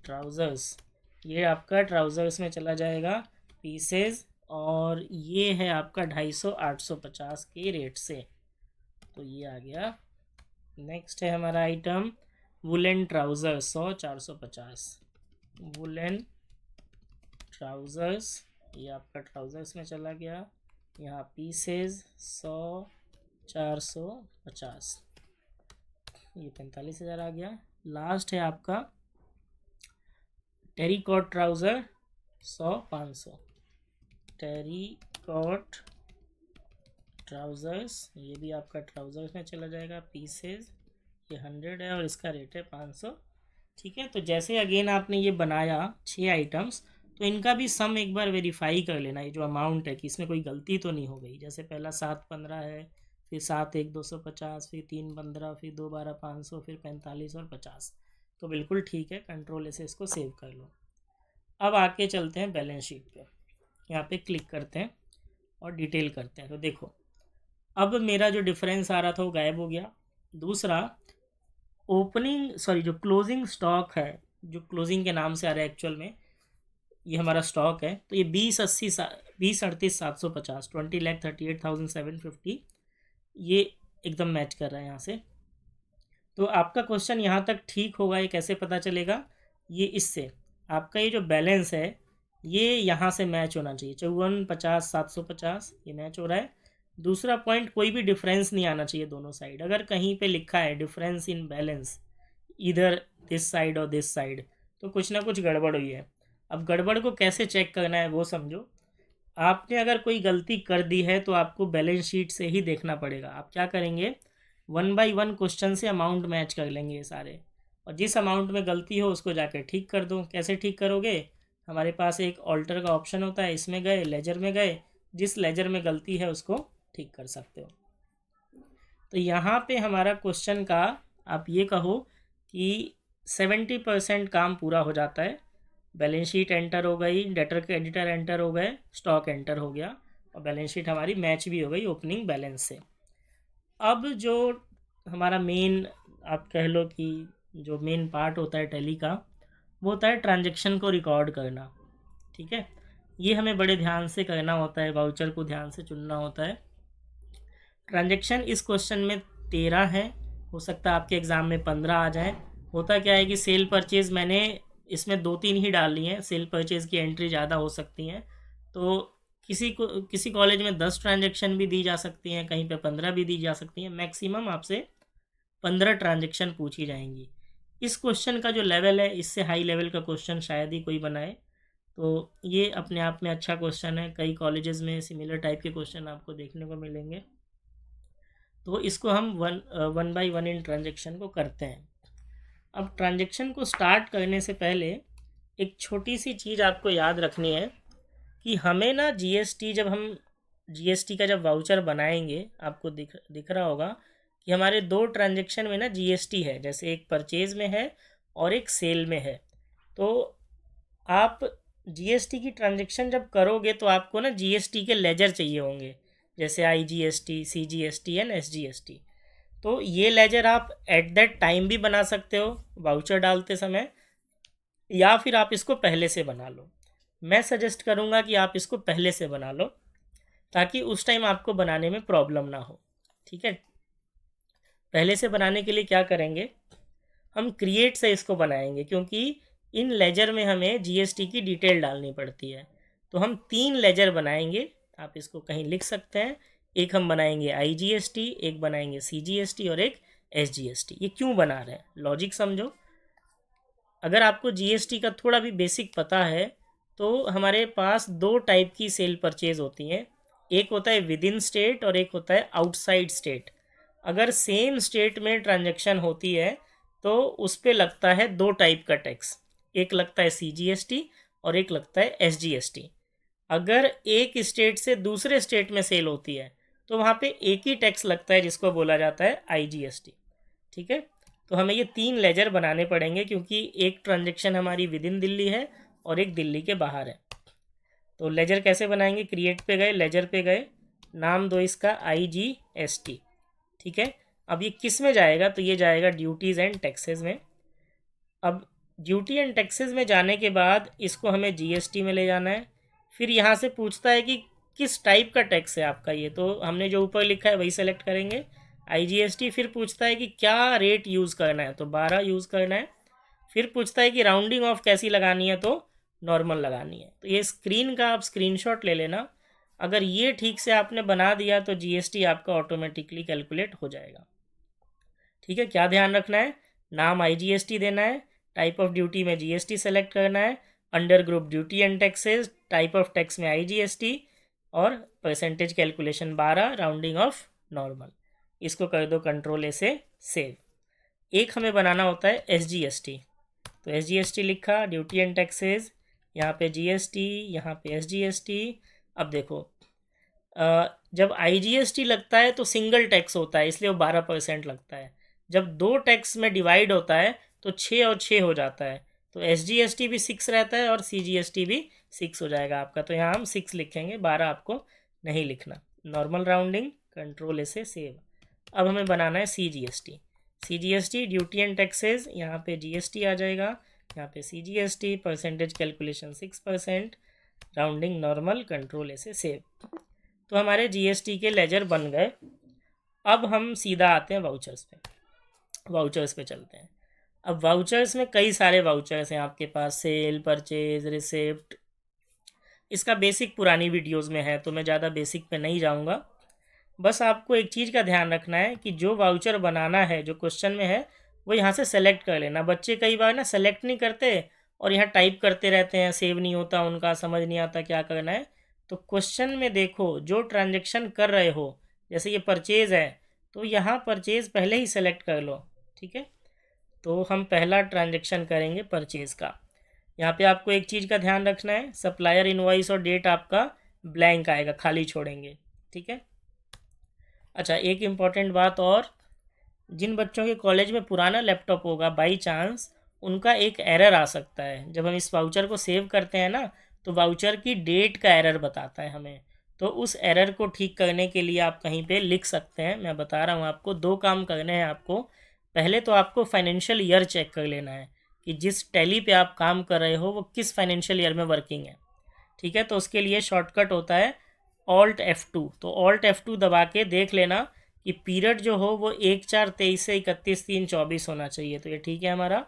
S1: ट्राउज़र्स, ये आपका ट्राउज़र्स में चला जाएगा पीसेज, और ये है आपका 250, 850 के रेट से, तो ये आ गया। नेक्स्ट है हमारा item woollen trouser 100, 450 woollen trousers, ये आपका ट्राउज़र्स में चला गया। यहाँ पीसेज 100, 450, ये 45,000 आ गया। लास्ट है आपका टेरिकॉट ट्राउज़र 100, 500 टेरिकॉट ट्राउज़र्स, ये भी आपका ट्राउज़र्स में चला जाएगा पीसेज, ये 100 है और इसका रेट है 500। ठीक है, तो जैसे अगेन आपने ये बनाया 6 आइटम्स, तो इनका भी सम एक बार वेरीफाई कर लेना, ये जो अमाउंट है कि इसमें कोई गलती तो नहीं हो गई। जैसे पहला 7 15 है, फिर 7 1 250, फिर 3 15, फिर 2 12 500, फिर 45 और 50, तो बिल्कुल ठीक है। कंट्रोल से इसको सेव कर लो। अब आके चलते हैं बैलेंस शीट पे, यहाँ पे क्लिक करते हैं और डिटेल करते हैं। तो देखो अब मेरा जो डिफरेंस आ रहा था वो गायब हो गया। दूसरा जो क्लोजिंग स्टॉक है, जो क्लोजिंग के नाम से आ रहा है एक्चुअल में ये हमारा स्टॉक है, तो ये 20,38,750 20,38,750 ये एकदम मैच कर रहा है यहाँ से। तो आपका क्वेश्चन यहाँ तक ठीक होगा, ये कैसे पता चलेगा? ये इससे आपका ये जो बैलेंस है ये यहाँ से मैच होना चाहिए, 54,50 750 ये मैच हो रहा है। दूसरा पॉइंट, कोई भी डिफरेंस नहीं आना चाहिए दोनों साइड। अगर कहीं पे लिखा है डिफरेंस इन बैलेंस इधर दिस साइड और दिस साइड, तो कुछ ना कुछ गड़बड़ हुई है। अब गड़बड़ को कैसे चेक करना है वो समझो। आपने अगर कोई गलती कर दी है तो आपको बैलेंस शीट से ही देखना पड़ेगा। आप क्या करेंगे, 1 बाई 1 क्वेश्चन से अमाउंट मैच कर लेंगे ये सारे, और जिस अमाउंट में गलती हो उसको जाकर ठीक कर दो। कैसे ठीक करोगे? हमारे पास एक ऑल्टर का ऑप्शन होता है, इसमें गए लेजर में गए, जिस लेजर में गलती है उसको ठीक कर सकते हो। तो यहाँ पे हमारा क्वेश्चन का आप ये कहो कि 70% काम पूरा हो जाता है। बैलेंस शीट एंटर हो गई, डेटर के एडिटर एंटर हो गए, स्टॉक एंटर हो गया, और बैलेंस शीट हमारी मैच भी हो गई ओपनिंग बैलेंस से। अब जो हमारा मेन, आप कह लो कि जो मेन पार्ट होता है टैली का, वो होता है ट्रांजैक्शन को रिकॉर्ड करना। ठीक है, ये हमें बड़े ध्यान से करना होता है, वाउचर को ध्यान से चुनना होता है। ट्रांजैक्शन इस क्वेश्चन में 13 है, हो सकता है आपके एग्ज़ाम में 15 आ जाए। होता क्या है कि सेल परचेज़ मैंने इसमें 2-3 ही डालनी है, सेल परचेज़ की एंट्री ज़्यादा हो सकती हैं, तो किसी कॉलेज में 10 ट्रांजैक्शन भी दी जा सकती हैं, कहीं पे 15 भी दी जा सकती हैं। मैक्सिमम आपसे 15 ट्रांजैक्शन पूछी जाएंगी। इस क्वेश्चन का जो लेवल है, इससे हाई लेवल का क्वेश्चन शायद ही कोई बनाए, तो ये अपने आप में अच्छा क्वेश्चन है। कई कॉलेजेस में सिमिलर टाइप के क्वेश्चन आपको देखने को मिलेंगे। तो इसको हम 1 बाई 1 इन ट्रांजैक्शन को करते हैं। अब ट्रांजैक्शन को स्टार्ट करने से पहले एक छोटी सी चीज़ आपको याद रखनी है कि हमें ना जीएसटी का जब वाउचर बनाएंगे, आपको दिख रहा होगा कि हमारे 2 ट्रांजैक्शन में ना जीएसटी है, जैसे एक परचेज़ में है और एक सेल में है। तो आप जीएसटी की ट्रांजैक्शन जब करोगे तो आपको ना जीएसटी के लेजर चाहिए होंगे, जैसे आईजीएसटी, सीजीएसटी एंड एसजीएसटी। तो ये लेजर आप एट दैट टाइम भी बना सकते हो वाउचर डालते समय, या फिर आप इसको पहले से बना लो। मैं सजेस्ट करूँगा कि आप इसको पहले से बना लो, ताकि उस टाइम आपको बनाने में प्रॉब्लम ना हो। ठीक है, पहले से बनाने के लिए क्या करेंगे, हम क्रिएट से इसको बनाएंगे, क्योंकि इन लेजर में हमें जीएसटी की डिटेल डालनी पड़ती है। तो हम 3 लेजर बनाएंगे, आप इसको कहीं लिख सकते हैं। एक हम बनाएंगे आईजीएसटी, एक बनाएंगे सीजीएसटी और एक एसजीएसटी। ये क्यों बना रहे हैं, लॉजिक समझो। अगर आपको जीएसटी का थोड़ा भी बेसिक पता है, तो हमारे पास 2 टाइप की सेल परचेज होती हैं। एक होता है विद इन स्टेट और एक होता है आउटसाइड स्टेट। अगर सेम स्टेट में ट्रांजैक्शन होती है तो उस पर लगता है 2 टाइप का टैक्स, एक लगता है सीजीएसटी और एक लगता है एसजीएसटी। अगर एक स्टेट से दूसरे स्टेट में सेल होती है तो वहाँ पे एक ही टैक्स लगता है जिसको बोला जाता है IGST। ठीक है, तो हमें ये 3 लेजर बनाने पड़ेंगे क्योंकि एक ट्रांजेक्शन हमारी विद इन दिल्ली है और एक दिल्ली के बाहर है। तो लेजर कैसे बनाएंगे, क्रिएट पे गए, लेजर पे गए, नाम दो इसका IGST। ठीक है, अब ये किस में जाएगा, तो ये जाएगा ड्यूटीज़ एंड टैक्सेस में। अब ड्यूटी एंड टैक्सेस में जाने के बाद इसको हमें GST में ले जाना है। फिर यहाँ से पूछता है कि किस टाइप का टैक्स है आपका, ये तो हमने जो ऊपर लिखा है वही सेलेक्ट करेंगे IGST। फिर पूछता है कि क्या रेट यूज़ करना है, तो 12 यूज़ करना है। फिर पूछता है कि राउंडिंग ऑफ कैसी लगानी है, तो नॉर्मल लगानी है। तो ये स्क्रीन का आप स्क्रीनशॉट ले लेना। अगर ये ठीक से आपने बना दिया तो GST आपका ऑटोमेटिकली कैलकुलेट हो जाएगा। ठीक है, क्या ध्यान रखना है, नाम IGST देना है, टाइप ऑफ ड्यूटी में GST सेलेक्ट करना है, under group duty and taxes, type of tax में IGST और percentage calculation 12, rounding off normal. इसको कर दो कंट्रोल ए से सेव। एक हमें बनाना होता है SGST, तो SGST लिखा, ड्यूटी एंड टैक्सेस, यहाँ पे GST, यहाँ पे SGST। अब देखो जब IGST लगता है तो सिंगल टैक्स होता है इसलिए वो 12% लगता है। जब 2 टैक्स में डिवाइड होता है तो 6 और 6 हो जाता है, तो SGST भी 6 रहता है और CGST भी 6 हो जाएगा आपका। तो यहाँ हम 6 लिखेंगे, 12 आपको नहीं लिखना। नॉर्मल राउंडिंग, कंट्रोल से सेव। अब हमें बनाना है CGST ड्यूटी एंड टैक्सेस, यहाँ पे GST आ जाएगा, यहाँ पे CGST, percentage calculation 6%, rounding normal, control से सेव। तो हमारे GST के लेजर बन गए। अब हम सीधा आते हैं वाउचर्स पे, वाउचर्स पे चलते हैं। अब वाउचर्स में कई सारे वाउचर्स हैं आपके पास, सेल, परचेज, रिसिप्ट। इसका बेसिक पुरानी वीडियोस में है तो मैं ज़्यादा बेसिक पे नहीं जाऊंगा। बस आपको एक चीज़ का ध्यान रखना है कि जो वाउचर बनाना है जो क्वेश्चन में है वो यहाँ से सेलेक्ट कर लेना। बच्चे कई बार ना सेलेक्ट नहीं करते और यहाँ टाइप करते रहते हैं, सेव नहीं होता उनका, समझ नहीं आता क्या करना है। तो क्वेश्चन में देखो जो ट्रांजेक्शन कर रहे हो, जैसे ये परचेज़ है तो यहाँ परचेज़ पहले ही सेलेक्ट कर लो। ठीक है, तो हम पहला ट्रांजेक्शन करेंगे परचेज़ का। यहाँ पे आपको एक चीज़ का ध्यान रखना है, सप्लायर इनवॉइस और डेट आपका ब्लैंक आएगा, खाली छोड़ेंगे। ठीक है, अच्छा एक इम्पॉर्टेंट बात और, जिन बच्चों के कॉलेज में पुराना लैपटॉप होगा बाई चांस, उनका एक एरर आ सकता है। जब हम इस वाउचर को सेव करते हैं ना तो वाउचर की डेट का एरर बताता है हमें। तो उस एरर को ठीक करने के लिए आप कहीं पे लिख सकते हैं। मैं बता रहा हूँ आपको, 2 काम करने हैं आपको। पहले तो आपको फाइनेंशियल ईयर चेक कर लेना है कि जिस टैली पे आप काम कर रहे हो वो किस फाइनेंशियल ईयर में वर्किंग है। ठीक है, तो उसके लिए शॉर्टकट होता है Alt F2। तो Alt F2 दबा के देख लेना कि पीरियड जो हो वो 1/4/23 से 31/3/24 होना चाहिए। तो ये ठीक है हमारा।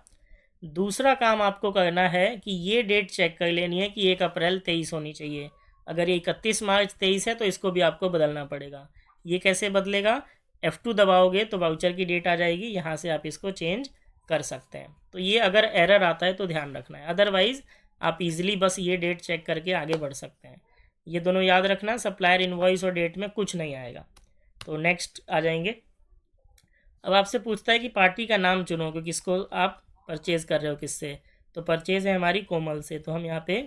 S1: दूसरा काम आपको करना है कि ये डेट चेक कर लेनी है कि 1 अप्रैल 23 होनी चाहिए। अगर ये 31 मार्च 23 है तो इसको भी आपको बदलना पड़ेगा। ये कैसे बदलेगा, F2 दबाओगे तो वाउचर की डेट आ जाएगी, यहाँ से आप इसको चेंज कर सकते हैं। तो ये अगर एरर आता है तो ध्यान रखना है, अदरवाइज़ आप इजीली बस ये डेट चेक करके आगे बढ़ सकते हैं। ये दोनों याद रखना, सप्लायर इनवॉइस और डेट में कुछ नहीं आएगा। तो नेक्स्ट आ जाएंगे। अब आपसे पूछता है कि पार्टी का नाम चुनो कि किसको आप परचेज़ कर रहे हो, किससे। तो परचेज़ है हमारी कोमल से, तो हम यहाँ पे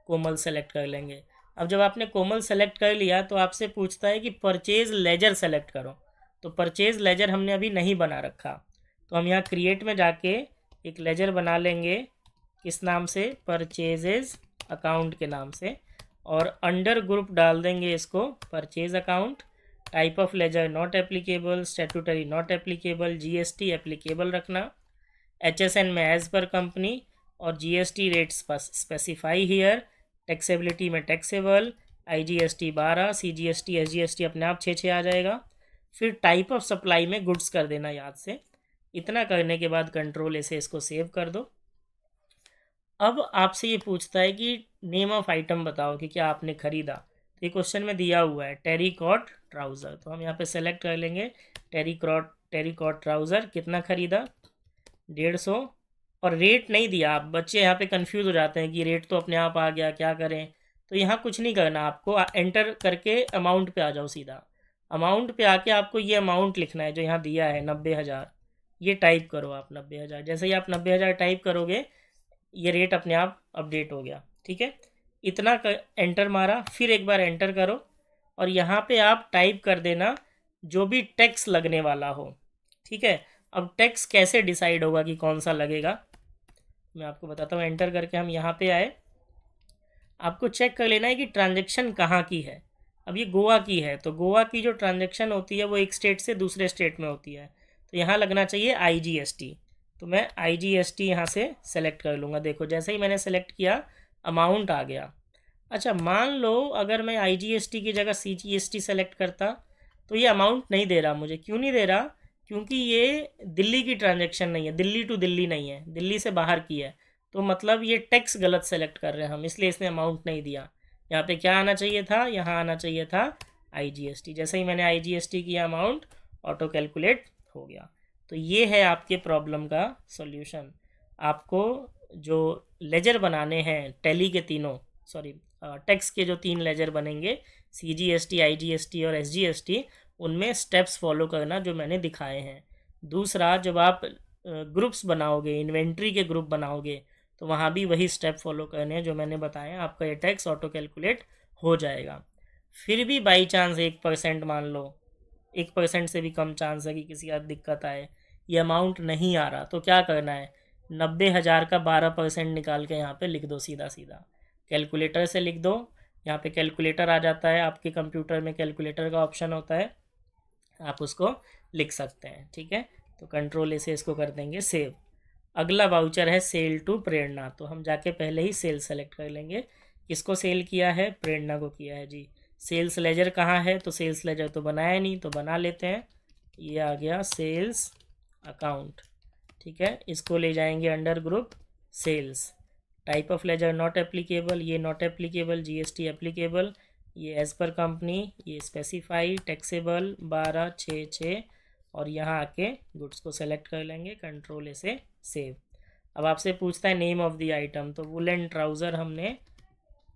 S1: कोमल सेलेक्ट कर लेंगे। अब जब आपने कोमल सेलेक्ट कर लिया तो आपसे पूछता है कि परचेज़ लेजर सेलेक्ट करो। तो परचेज़ लेजर हमने अभी नहीं बना रखा, तो हम यहाँ क्रिएट में जाके एक लेजर बना लेंगे। किस नाम से, परचेजेज अकाउंट के नाम से, और अंडर ग्रुप डाल देंगे इसको purchase account. Type of ledger not applicable, statutory not applicable, GST applicable रखना, HSN में एज पर कंपनी, और GST rates specify here, taxability में टैक्सेबल, IGST 12, CGST SGST अपने आप 6 आ जाएगा। फिर टाइप ऑफ सप्लाई में गुड्स कर देना याद से। इतना करने के बाद कंट्रोल ऐसे इसको सेव कर दो। अब आपसे ये पूछता है कि नेम ऑफ आइटम बताओ कि क्या आपने ख़रीदा। तो ये क्वेश्चन में दिया हुआ है टेरिकॉट ट्राउज़र, तो हम यहाँ पे सेलेक्ट कर लेंगे टेरिकॉट ट्राउज़र। कितना ख़रीदा, 150। और रेट नहीं दिया, आप बच्चे यहाँ पे कंफ्यूज हो जाते हैं कि रेट तो अपने आप आ गया, क्या करें। तो यहाँ कुछ नहीं करना, आपको एंटर करके अमाउंट पे आ जाओ सीधा। अमाउंट पे आके आपको ये अमाउंट लिखना है जो यहाँ दिया है 90,000, ये टाइप करो आप 90,000। जैसे ही आप 90,000 टाइप करोगे ये रेट अपने आप अपडेट हो गया। ठीक है, इतना एंटर मारा, फिर एक बार एंटर करो और यहाँ पे आप टाइप कर देना जो भी टैक्स लगने वाला हो। ठीक है, अब टैक्स कैसे डिसाइड होगा कि कौन सा लगेगा, मैं आपको बताता हूँ। एंटर करके हम यहाँ पे आए, आपको चेक कर लेना है कि ट्रांजैक्शन कहाँ की है। अब ये गोवा की है, तो गोवा की जो ट्रांजैक्शन होती है वो एक स्टेट से दूसरे स्टेट में होती है, तो यहाँ लगना चाहिए IGST। तो मैं IGST यहाँ से सेलेक्ट कर लूँगा। देखो जैसे ही मैंने सेलेक्ट किया अमाउंट आ गया। अच्छा, मान लो अगर मैं IGST की जगह CGST सेलेक्ट करता तो ये अमाउंट नहीं दे रहा मुझे। क्यों नहीं दे रहा? क्योंकि ये दिल्ली की ट्रांजैक्शन नहीं है, दिल्ली टू दिल्ली नहीं है, दिल्ली से बाहर की है। तो मतलब ये टैक्स गलत सेलेक्ट कर रहे हैं हम, इसलिए इसने अमाउंट नहीं दिया। यहाँ पे क्या आना चाहिए था? यहाँ आना चाहिए था IGST। जैसे ही मैंने IGST किया अमाउंट ऑटो कैलकुलेट हो गया। तो ये है आपके प्रॉब्लम का सॉल्यूशन। आपको जो लेजर बनाने हैं टैली के तीनों, सॉरी टैक्स के जो 3 लेजर बनेंगे CGST, IGST और SGST, उनमें स्टेप्स फॉलो करना जो मैंने दिखाए हैं। दूसरा, जब आप ग्रुप्स बनाओगे, इन्वेंट्री के ग्रुप बनाओगे, तो वहाँ भी वही स्टेप फॉलो करने हैं जो मैंने बताया। आपका ये टैक्स ऑटो कैलकुलेट हो जाएगा। फिर भी बाई चांस 1% मान लो, 1% से भी कम चांस है कि किसी का दिक्कत आए, ये अमाउंट नहीं आ रहा, तो क्या करना है? 90,000 का 12% निकाल के यहाँ पे लिख दो, सीधा सीधा कैलकुलेटर से लिख दो। यहाँ पे कैलकुलेटर आ जाता है, आपके कंप्यूटर में कैलकुलेटर का ऑप्शन होता है, आप उसको लिख सकते हैं। ठीक है, तो कंट्रोल से इसको कर देंगे सेव। अगला वाउचर है सेल टू प्रेरणा, तो हम जाके पहले ही सेल सेलेक्ट कर लेंगे। किसको सेल किया है? प्रेरणा को किया है जी। सेल्स लेजर कहाँ है? तो सेल्स लेजर तो बनाया नहीं, तो बना लेते हैं। ये आ गया सेल्स अकाउंट। ठीक है, इसको ले जाएंगे under group sales. Type of ledger not applicable, ये नॉट एप्लीकेबल, GST एप्लीकेबल, ये एज पर कंपनी, ये स्पेसिफाई, टैक्सेबल 1266, और यहाँ आके गुड्स को सेलेक्ट कर लेंगे, कंट्रोल से सेव। अब आपसे पूछता है नेम ऑफ द आइटम, तो वुलन ट्राउज़र हमने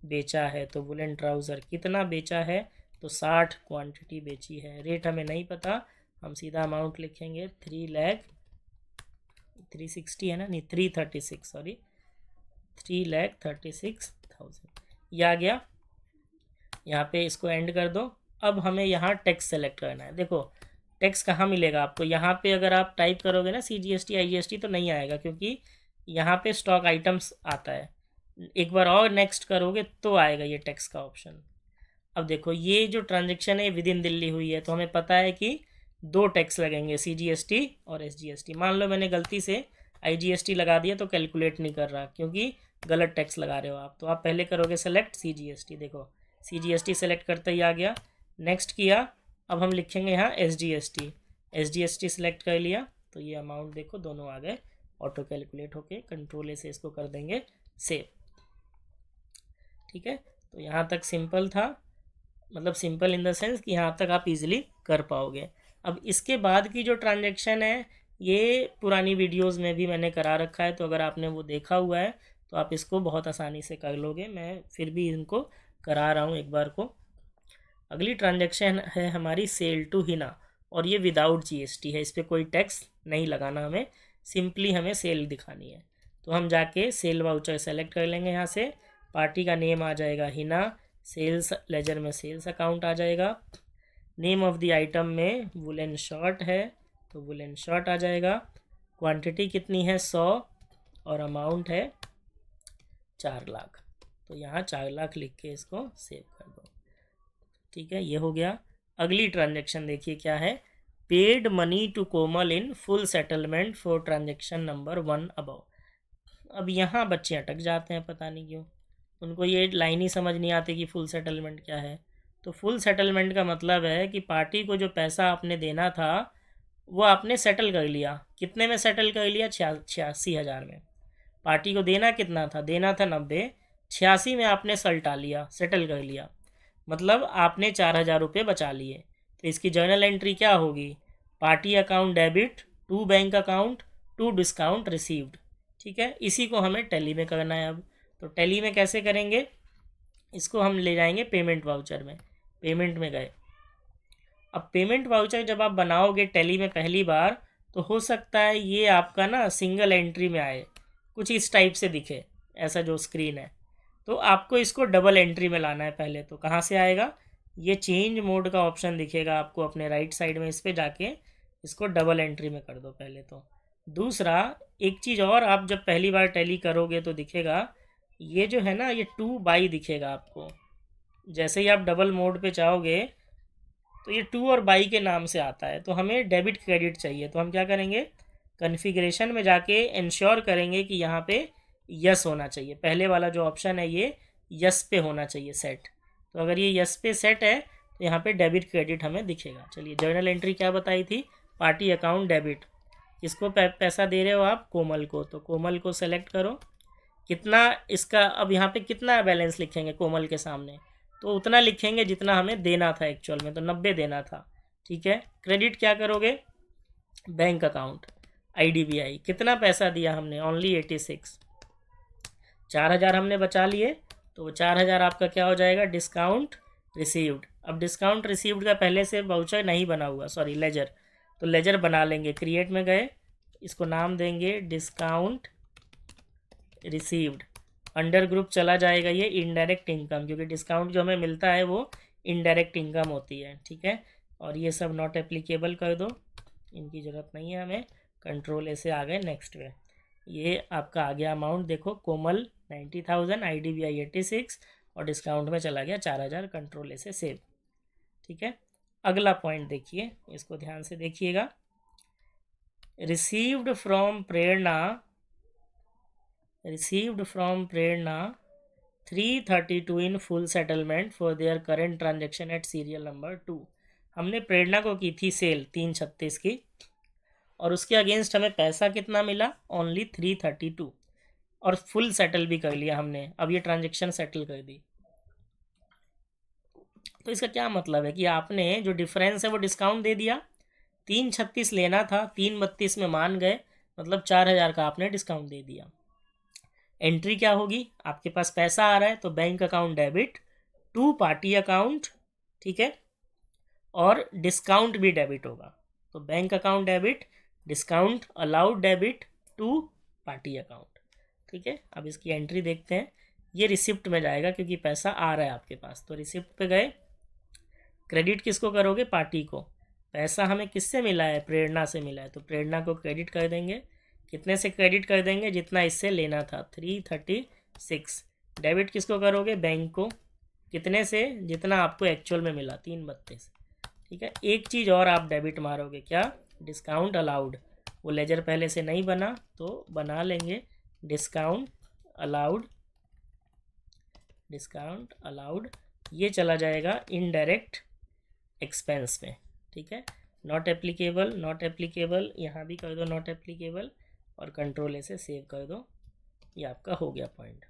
S1: बेचा है, तो वुलन ट्राउज़र कितना बेचा है? तो 60 क्वांटिटी बेची है। रेट हमें नहीं पता, हम सीधा अमाउंट लिखेंगे 3,60,000 है ना, नहीं 336, सॉरी 3,36,000। ये आ गया। यहाँ पे इसको एंड कर दो। अब हमें यहाँ टैक्स सेलेक्ट करना है। देखो टैक्स कहाँ मिलेगा आपको? यहाँ पे अगर आप टाइप करोगे ना CGST IGST तो नहीं आएगा, क्योंकि यहाँ पे स्टॉक आइटम्स आता है। एक बार और नेक्स्ट करोगे तो आएगा ये टैक्स का ऑप्शन। अब देखो ये जो ट्रांजेक्शन है विद इन दिल्ली हुई है, तो हमें पता है कि 2 टैक्स लगेंगे, CGST और SGST। मान लो मैंने गलती से IGST लगा दिया तो कैलकुलेट नहीं कर रहा, क्योंकि गलत टैक्स लगा रहे हो आप। तो आप पहले करोगे सेलेक्ट CGST। देखो CGST सेलेक्ट करते ही आ गया, नेक्स्ट किया। अब हम लिखेंगे यहाँ SGST सेलेक्ट कर लिया, तो ये अमाउंट देखो दोनों आ गए ऑटो कैलकुलेट होके। कंट्रोल से इसको कर देंगे सेव। ठीक है, तो यहाँ तक सिंपल था, मतलब सिंपल इन द सेंस कि यहाँ तक आप इजीली कर पाओगे। अब इसके बाद की जो ट्रांजैक्शन है ये पुरानी वीडियोस में भी मैंने करा रखा है, तो अगर आपने वो देखा हुआ है तो आप इसको बहुत आसानी से कर लोगे। मैं फिर भी इनको करा रहा हूँ एक बार को। अगली ट्रांजैक्शन है हमारी सेल टू हिना, और ये विदाउट GST है, इस पर कोई टैक्स नहीं लगाना हमें, सिंपली हमें सेल दिखानी है। तो हम जाके सेल वाउचर सेलेक्ट कर लेंगे। यहाँ से पार्टी का नेम आ जाएगा हिना, सेल्स लेजर में सेल्स अकाउंट आ जाएगा। नेम ऑफ द आइटम में वुलन शर्ट है, तो वुलन शर्ट आ जाएगा। क्वांटिटी कितनी है? 100, और अमाउंट है 4 लाख। तो यहाँ 4 लाख लिख के इसको सेव कर दो। ठीक है, ये हो गया। अगली ट्रांजैक्शन देखिए क्या है, paid money to Komal in full settlement for transaction number 1 above. अब यहाँ बच्चे अटक जाते हैं, पता नहीं क्यों, उनको ये लाइन ही समझ नहीं आती कि फुल सेटलमेंट क्या है। तो फुल सेटलमेंट का मतलब है कि पार्टी को जो पैसा आपने देना था वो आपने सेटल कर लिया। कितने में सेटल कर लिया? 86,000 में। पार्टी को देना कितना था? देना था 90, 86 में आपने सलटा लिया, सेटल कर लिया, मतलब आपने 4,000 रुपये बचा लिए। तो इसकी जर्नल एंट्री क्या होगी? Party account debit to bank account to discount received. ठीक है, इसी को हमें टैली में करना है। अब तो टैली में कैसे करेंगे? इसको हम ले जाएंगे पेमेंट वाउचर में, पेमेंट में गए। अब पेमेंट वाउचर जब आप बनाओगे टैली में पहली बार, तो हो सकता है ये आपका ना सिंगल एंट्री में आए, कुछ इस टाइप से दिखे, ऐसा जो स्क्रीन है। तो आपको इसको डबल एंट्री में लाना है पहले। तो कहाँ से आएगा, ये चेंज मोड का ऑप्शन दिखेगा आपको अपने राइट साइड में, इस पर जाके इसको डबल एंट्री में कर दो पहले तो। दूसरा एक चीज़ और, आप जब पहली बार टैली करोगे तो दिखेगा ये जो है ना, ये 2 बाई दिखेगा आपको। जैसे ही आप डबल मोड पे जाओगे तो ये 2 और बाई के नाम से आता है। तो हमें डेबिट क्रेडिट चाहिए, तो हम क्या करेंगे, कन्फिग्रेशन में जाके इंश्योर करेंगे कि यहाँ पे यस होना चाहिए। पहले वाला जो ऑप्शन है ये यस पे होना चाहिए सेट। तो अगर ये यस पे सेट है तो यहाँ पे डेबिट क्रेडिट हमें दिखेगा। चलिए, जर्नल एंट्री क्या बताई थी, पार्टी अकाउंट डेबिट। किसको पैसा दे रहे हो आप, कोमल को। तो कोमल को सेलेक्ट करो। कितना इसका, अब यहाँ पे कितना बैलेंस लिखेंगे कोमल के सामने, तो उतना लिखेंगे जितना हमें देना था एक्चुअल में, तो 90 देना था। ठीक है, क्रेडिट क्या करोगे, बैंक अकाउंट IDBI। कितना पैसा दिया हमने, ओनली 86। 4000 हमने बचा लिए, तो 4000 आपका क्या हो जाएगा, डिस्काउंट रिसीव्ड। अब डिस्काउंट रिसीव्ड का पहले से वाउचर नहीं बना हुआ, सॉरी लेजर, तो लेजर बना लेंगे। क्रिएट में गए, इसको नाम देंगे डिस्काउंट रिसीव्ड। अंडर ग्रुप चला जाएगा ये इनडायरेक्ट इनकम, क्योंकि डिस्काउंट जो हमें मिलता है वो इनडायरेक्ट इनकम होती है। ठीक है, और ये सब नॉट एप्लीकेबल कर दो, इनकी ज़रूरत नहीं है हमें। कंट्रोल ऐसे आ गए नेक्स्ट में। ये आपका आ गया अमाउंट, देखो कोमल 90,000, IDBI 86 और डिस्काउंट में चला गया 4000। कंट्रोल ऐसे सेव। ठीक है, अगला पॉइंट देखिए, इसको ध्यान से देखिएगा। Received from Prerna 332 in full settlement for their current transaction at serial number 2। हमने प्रेरणा को की थी सेल 336 की, और उसके अगेंस्ट हमें पैसा कितना मिला, ओनली 332, और फुल सेटल भी कर लिया हमने। अब ये ट्रांजेक्शन सेटल कर दी। तो इसका क्या मतलब है कि आपने जो डिफरेंस है वो डिस्काउंट दे दिया। 336 लेना था, 332 में मान गए, मतलब 4000 का आपने डिस्काउंट दे दिया। एंट्री क्या होगी, आपके पास पैसा आ रहा है तो bank account debit to party account. ठीक है, और डिस्काउंट भी डेबिट होगा। तो bank account debit, discount allowed debit to party account. ठीक है, अब इसकी एंट्री देखते हैं। ये रिसिप्ट में जाएगा क्योंकि पैसा आ रहा है आपके पास। तो रिसिप्ट पे गए, क्रेडिट किसको करोगे, पार्टी को। पैसा हमें किससे मिला है, प्रेरणा से मिला है, तो प्रेरणा को क्रेडिट कर देंगे। कितने से क्रेडिट कर देंगे, जितना इससे लेना था, 336। डेबिट किसको करोगे, बैंक को। कितने से, जितना आपको एक्चुअल में मिला, 332। ठीक है, एक चीज़ और आप डेबिट मारोगे, क्या, डिस्काउंट अलाउड। वो लेजर पहले से नहीं बना तो बना लेंगे, डिस्काउंट अलाउड। डिस्काउंट अलाउड ये चला जाएगा इनडायरेक्ट एक्सपेंस में। ठीक है, नॉट एप्लीकेबल, नॉट एप्लीकेबल, यहाँ भी कर दो नॉट एप्लीकेबल, और कंट्रोल ऐसे सेव कर दो। ये आपका हो गया पॉइंट।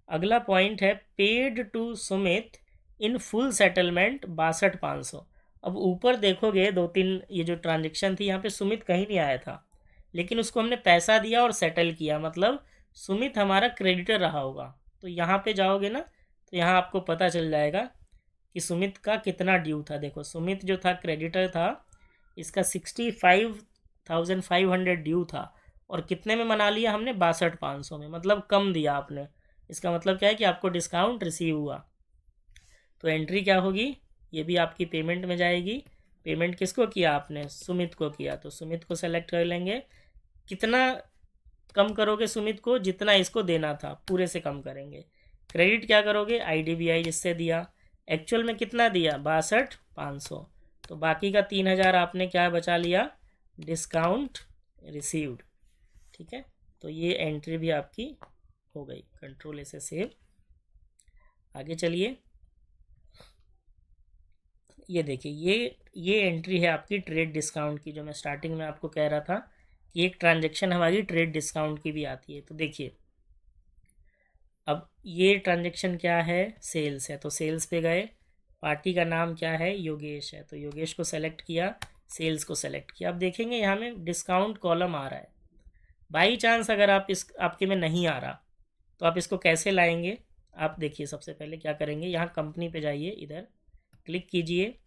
S1: अगला पॉइंट है paid to Sumit in full settlement 62,500। अब ऊपर देखोगे 2-3 ये जो ट्रांजेक्शन थी, यहाँ पे सुमित कहीं नहीं आया था, लेकिन उसको हमने पैसा दिया और सेटल किया, मतलब सुमित हमारा क्रेडिटर रहा होगा। तो यहाँ पे जाओगे ना, तो यहाँ आपको पता चल जाएगा कि सुमित का कितना ड्यू था। देखो, सुमित जो था क्रेडिटर था, इसका 65,500 ड्यू था, और कितने में मना लिया हमने, 62,500 में, मतलब कम दिया आपने। इसका मतलब क्या है कि आपको डिस्काउंट रिसीव हुआ। तो एंट्री क्या होगी, ये भी आपकी पेमेंट में जाएगी। पेमेंट किसको किया आपने, सुमित को किया, तो सुमित को सेलेक्ट कर लेंगे। कितना कम करोगे सुमित को, जितना इसको देना था पूरे से कम करेंगे। क्रेडिट क्या करोगे, IDBI जिससे दिया, एक्चुअल में कितना दिया, 62,500, तो बाकी का 3000 आपने क्या बचा लिया, डिस्काउंट रिसीव्ड। ठीक है, तो ये एंट्री भी आपकी हो गई। कंट्रोल ऐसे सेव। आगे चलिए, ये देखिए, ये एंट्री है आपकी ट्रेड डिस्काउंट की, जो मैं स्टार्टिंग में आपको कह रहा था कि एक ट्रांजैक्शन हमारी ट्रेड डिस्काउंट की भी आती है। तो देखिए, अब ये ट्रांजैक्शन क्या है, सेल्स है, तो सेल्स पे गए। पार्टी का नाम क्या है, योगेश है, तो योगेश को सेलेक्ट किया, सेल्स को सेलेक्ट किया। अब देखेंगे यहाँ में डिस्काउंट कॉलम आ रहा है। बाई चांस अगर आपके में नहीं आ रहा तो आप इसको कैसे लाएंगे, आप देखिए। सबसे पहले क्या करेंगे, यहाँ कंपनी पे जाइए, इधर क्लिक कीजिए,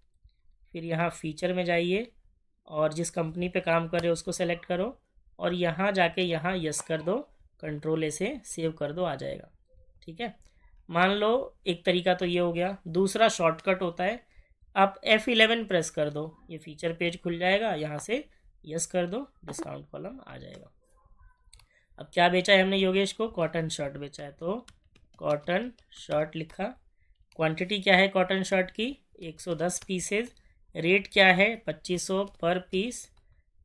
S1: फिर यहाँ फीचर में जाइए, और जिस कंपनी पे काम कर रहे हो उसको सेलेक्ट करो, और यहाँ जाके यहाँ यस कर दो, कंट्रोल ऐसे सेव कर दो, आ जाएगा। ठीक है। मान लो एक तरीका तो ये हो गया। दूसरा शॉर्टकट होता है, आप F11 प्रेस कर दो, ये फीचर पेज खुल जाएगा, यहाँ से यस कर दो, डिस्काउंट कॉलम आ जाएगा। अब क्या बेचा है हमने योगेश को? कॉटन शर्ट बेचा है, तो कॉटन शर्ट लिखा। क्वांटिटी क्या है कॉटन शर्ट की? 110 पीसेज। रेट क्या है? 2500 पर पीस।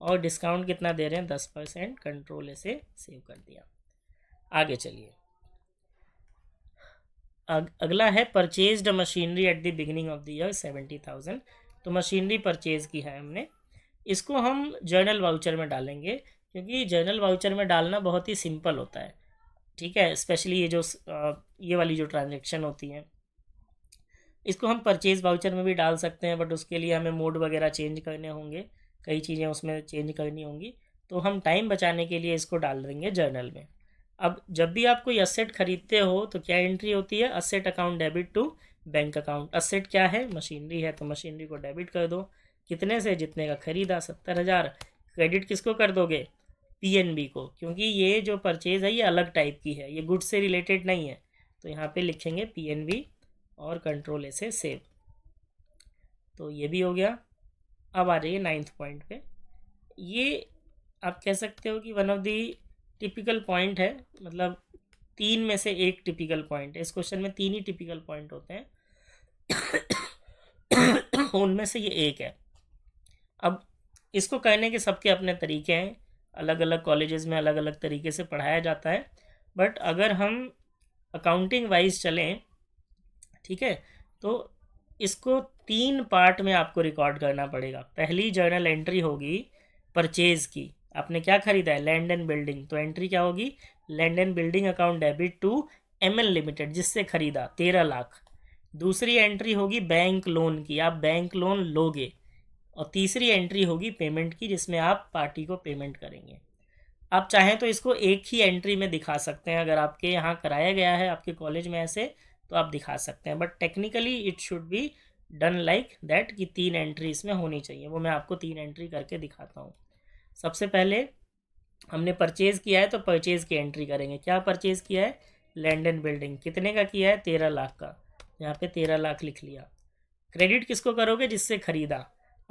S1: और डिस्काउंट कितना दे रहे हैं? 10%। कंट्रोल ऐसे सेव कर दिया। आगे चलिए, अगला है purchased machinery at the beginning of the year 70,000। तो मशीनरी परचेज की है हमने, इसको हम जर्नल वाउचर में डालेंगे, क्योंकि जर्नल वाउचर में डालना बहुत ही सिंपल होता है, ठीक है। स्पेशली ये जो ये वाली जो ट्रांजेक्शन होती हैं, इसको हम परचेज वाउचर में भी डाल सकते हैं, बट उसके लिए हमें मोड वगैरह चेंज करने होंगे, कई चीज़ें उसमें चेंज करनी होंगी, तो हम टाइम बचाने के लिए इसको डाल देंगे जर्नल में। अब जब भी आप कोई असेट खरीदते हो तो क्या एंट्री होती है? Asset account debit to bank account. Asset क्या है? मशीनरी है, तो मशीनरी को डेबिट कर दो। कितने से? जितने का खरीदा, 70,000। क्रेडिट किसको कर दोगे? PNB को, क्योंकि ये जो परचेज है ये अलग टाइप की है, ये गुड्स से रिलेटेड नहीं है, तो यहाँ पे लिखेंगे PNB और कंट्रोल ऐसे सेव। तो ये भी हो गया। अब आ जाइए 9th पॉइंट पे। ये आप कह सकते हो कि one of the typical point है, मतलब 3 में से एक टिपिकल पॉइंट है। इस क्वेश्चन में 3 ही टिपिकल पॉइंट होते हैं उनमें से ये एक है। अब इसको कहने के सबके अपने तरीके हैं, अलग अलग कॉलेजेस में अलग अलग तरीके से पढ़ाया जाता है, बट अगर हम अकाउंटिंग वाइज चलें, ठीक है, तो इसको 3 पार्ट में आपको रिकॉर्ड करना पड़ेगा। पहली जर्नल एंट्री होगी परचेज की, आपने क्या खरीदा है? लैंड एंड बिल्डिंग, तो एंट्री क्या होगी? Land and building account debit to MN limited, जिससे खरीदा 13 लाख। दूसरी एंट्री होगी बैंक लोन की, आप बैंक लोन लोगे। और तीसरी एंट्री होगी पेमेंट की, जिसमें आप पार्टी को पेमेंट करेंगे। आप चाहें तो इसको एक ही एंट्री में दिखा सकते हैं, अगर आपके यहाँ कराया गया है आपके कॉलेज में ऐसे, तो आप दिखा सकते हैं, but technically it should be done like that, कि 3 एंट्री इसमें होनी चाहिए। वो मैं आपको 3 एंट्री करके दिखाता हूँ। सबसे पहले हमने परचेज़ किया है, तो परचेज़ की एंट्री करेंगे। क्या परचेज़ किया है? Land and building. कितने का किया है? 13 लाख का, यहाँ पे 13 लाख लिख लिया। क्रेडिट किसको करोगे? जिससे खरीदा।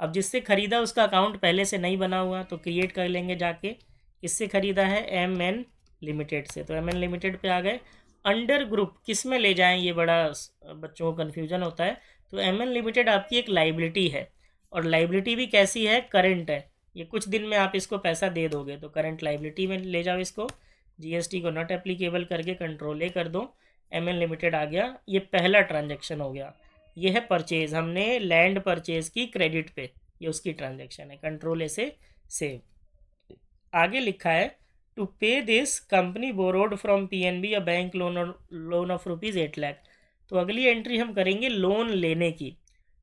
S1: अब जिससे खरीदा उसका अकाउंट पहले से नहीं बना हुआ, तो क्रिएट कर लेंगे जाके। किससे खरीदा है? MN लिमिटेड से, तो MN लिमिटेड पे आ गए। अंडर ग्रुप किस में ले जाएं, ये बड़ा बच्चों को कन्फ्यूजन होता है। तो MN लिमिटेड आपकी एक लाइबिलिटी है, और लाइबिलिटी भी कैसी है? करंट है। ये कुछ दिन में आप इसको पैसा दे दोगे, तो करंट लाइबिलिटी में ले जाओ इसको। GST को नॉट एप्लीकेबल करके कंट्रोल A कर दो, MN लिमिटेड आ गया। ये पहला ट्रांजेक्शन हो गया। ये है परचेज, हमने लैंड परचेज की क्रेडिट पे, ये उसकी ट्रांजेक्शन है। कंट्रोल A से सेव। आगे लिखा है टू पे this company borrowed from PNB a bank loan of ₹8 lakh. तो अगली एंट्री हम करेंगे लोन लेने की।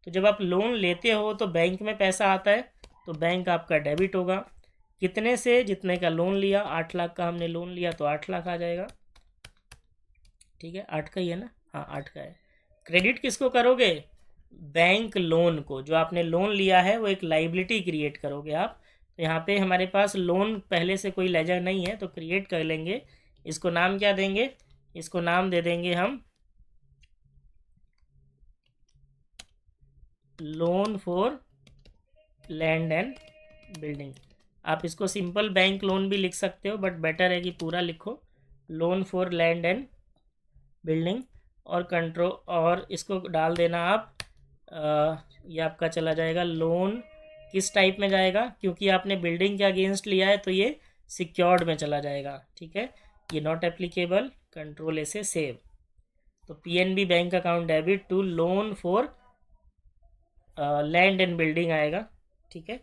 S1: तो जब आप लोन लेते हो तो बैंक में पैसा आता है, तो बैंक आपका डेबिट होगा। कितने से? जितने का लोन लिया। 8 लाख का हमने लोन लिया, तो 8 लाख आ जाएगा, ठीक है। 8 का ही है ना? हाँ, 8 का है। क्रेडिट किसको करोगे? बैंक लोन को, जो आपने लोन लिया है वो एक लाइबिलिटी क्रिएट करोगे आप। तो यहाँ पे हमारे पास लोन पहले से कोई लेजर नहीं है, तो क्रिएट कर लेंगे। इसको नाम क्या देंगे? इसको नाम दे देंगे हम loan for land and building. आप इसको सिंपल बैंक लोन भी लिख सकते हो, बट बेटर है कि पूरा लिखो, loan for land and building. और कंट्रोल, और इसको डाल देना आप, ये आपका चला जाएगा लोन किस टाइप में जाएगा, क्योंकि आपने बिल्डिंग के अगेंस्ट लिया है, तो ये सिक्योर्ड में चला जाएगा, ठीक है। ये नॉट एप्लीकेबल, कंट्रोल A से सेव। तो PNB bank account debit to loan for land and building आएगा, ठीक है।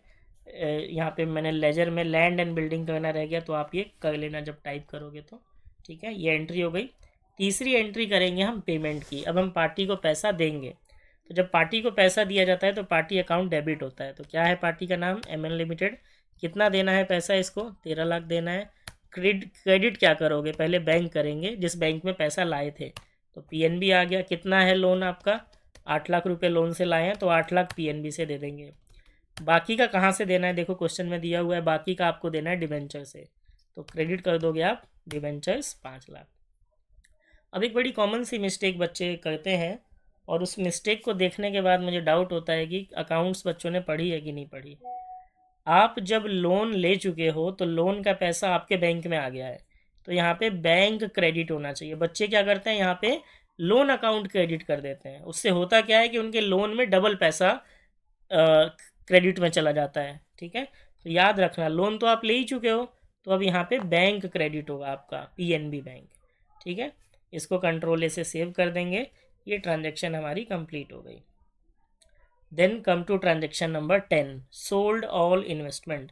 S1: यहाँ पे मैंने लेजर में लैंड एंड बिल्डिंग करना रह गया, तो आप ये कर लेना जब टाइप करोगे तो, ठीक है। ये एंट्री हो गई। तीसरी एंट्री करेंगे हम पेमेंट की। अब हम पार्टी को पैसा देंगे, तो जब पार्टी को पैसा दिया जाता है तो पार्टी अकाउंट डेबिट होता है। तो क्या है पार्टी का नाम? MN limited. कितना देना है पैसा इसको? 13 लाख देना है। क्रेडिट क्या करोगे? पहले बैंक करेंगे, जिस बैंक में पैसा लाए थे। तो PNB आ गया। कितना है लोन आपका? 8 लाख रुपये लोन से लाए हैं, तो 8 लाख PNB से दे देंगे। बाकी का कहाँ से देना है? देखो क्वेश्चन में दिया हुआ है, बाकी का आपको देना है डिबेंचर से, तो क्रेडिट कर दोगे आप डिबेंचर्स 5 लाख। अब एक बड़ी कॉमन सी मिस्टेक बच्चे करते हैं, और उस मिस्टेक को देखने के बाद मुझे डाउट होता है कि अकाउंट्स बच्चों ने पढ़ी है कि नहीं पढ़ी। आप जब लोन ले चुके हो तो लोन का पैसा आपके बैंक में आ गया है, तो यहाँ पे बैंक क्रेडिट होना चाहिए। बच्चे क्या करते हैं, यहाँ पे लोन अकाउंट क्रेडिट कर देते हैं। उससे होता क्या है कि उनके लोन में डबल पैसा क्रेडिट में चला जाता है। ठीक है, तो याद रखना, लोन तो आप ले ही चुके हो, तो अब यहाँ पे बैंक क्रेडिट होगा आपका, पीएनबी बैंक। ठीक है, इसको कंट्रोल ए से सेव कर देंगे। ये ट्रांजेक्शन हमारी कंप्लीट हो गई। Then come to transaction number 10, sold all investment.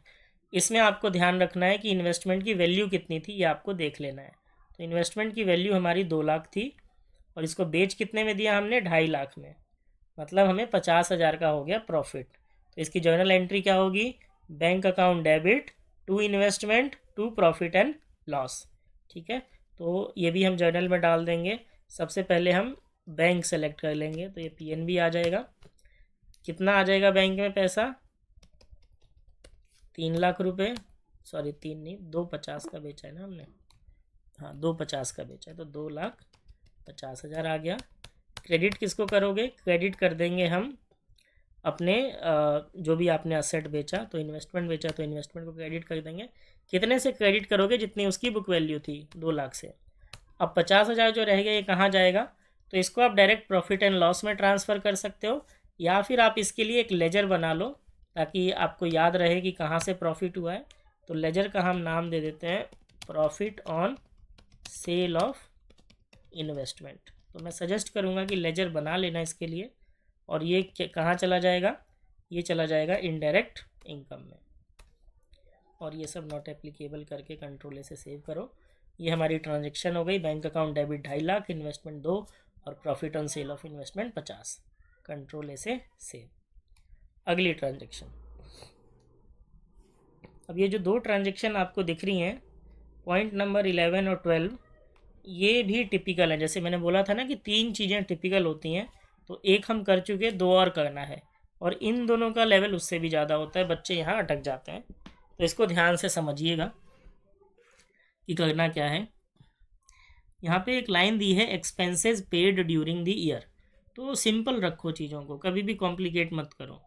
S1: इसमें आपको ध्यान रखना है कि इन्वेस्टमेंट की वैल्यू कितनी थी, ये आपको देख लेना है। तो इन्वेस्टमेंट की वैल्यू हमारी 2 लाख थी, और इसको बेच कितने में दिया हमने, 2.5 लाख में। मतलब हमें 50,000 का हो गया प्रॉफिट। तो इसकी जर्नल एंट्री क्या होगी, bank account debit to investment to profit and loss. ठीक है, तो ये भी हम जर्नल में डाल देंगे। सबसे पहले हम बैंक सेलेक्ट कर लेंगे, तो ये पीएनबी आ जाएगा। कितना आ जाएगा बैंक में पैसा, 3 लाख रुपए, सॉरी 3 नहीं, 250 का बेचा है ना हमने, हाँ 250 का बेचा है, तो 2,50,000 आ गया। क्रेडिट किसको करोगे, क्रेडिट कर देंगे हम अपने जो भी आपने असेट बेचा, तो इन्वेस्टमेंट बेचा तो इन्वेस्टमेंट को क्रेडिट कर देंगे। कितने से क्रेडिट करोगे, जितनी उसकी बुक वैल्यू थी 2 लाख से। अब 50,000 जो रह गया ये कहाँ जाएगा, तो इसको आप डायरेक्ट प्रॉफिट एंड लॉस में ट्रांसफ़र कर सकते हो, या फिर आप इसके लिए एक लेजर बना लो ताकि आपको याद रहे कि कहाँ से प्रॉफिट हुआ है। तो लेजर का हम नाम दे देते हैं profit on sale of investment. तो मैं सजेस्ट करूँगा कि लेजर बना लेना इसके लिए। और ये कहाँ चला जाएगा, ये चला जाएगा इनडायरेक्ट इनकम में। और ये सब नॉट एप्लीकेबल करके कंट्रोल ए से सेव करो। ये हमारी ट्रांजेक्शन हो गई, bank account debit 2.5 lakh, investment 2 और profit on sale of investment 50। Control a से सेव। अगली ट्रांजेक्शन, अब ये जो 2 ट्रांजेक्शन आपको दिख रही हैं, पॉइंट नंबर 11 और 12, ये भी टिपिकल है। जैसे मैंने बोला था ना कि 3 चीज़ें टिपिकल होती हैं, तो एक हम कर चुके, 2 और करना है, और इन दोनों का लेवल उससे भी ज़्यादा होता है। बच्चे यहाँ अटक जाते हैं, तो इसको ध्यान से समझिएगा कि करना क्या है। यहाँ पे एक लाइन दी है, expenses paid during the year. तो सिंपल रखो चीज़ों को, कभी भी कॉम्प्लिकेट मत करो।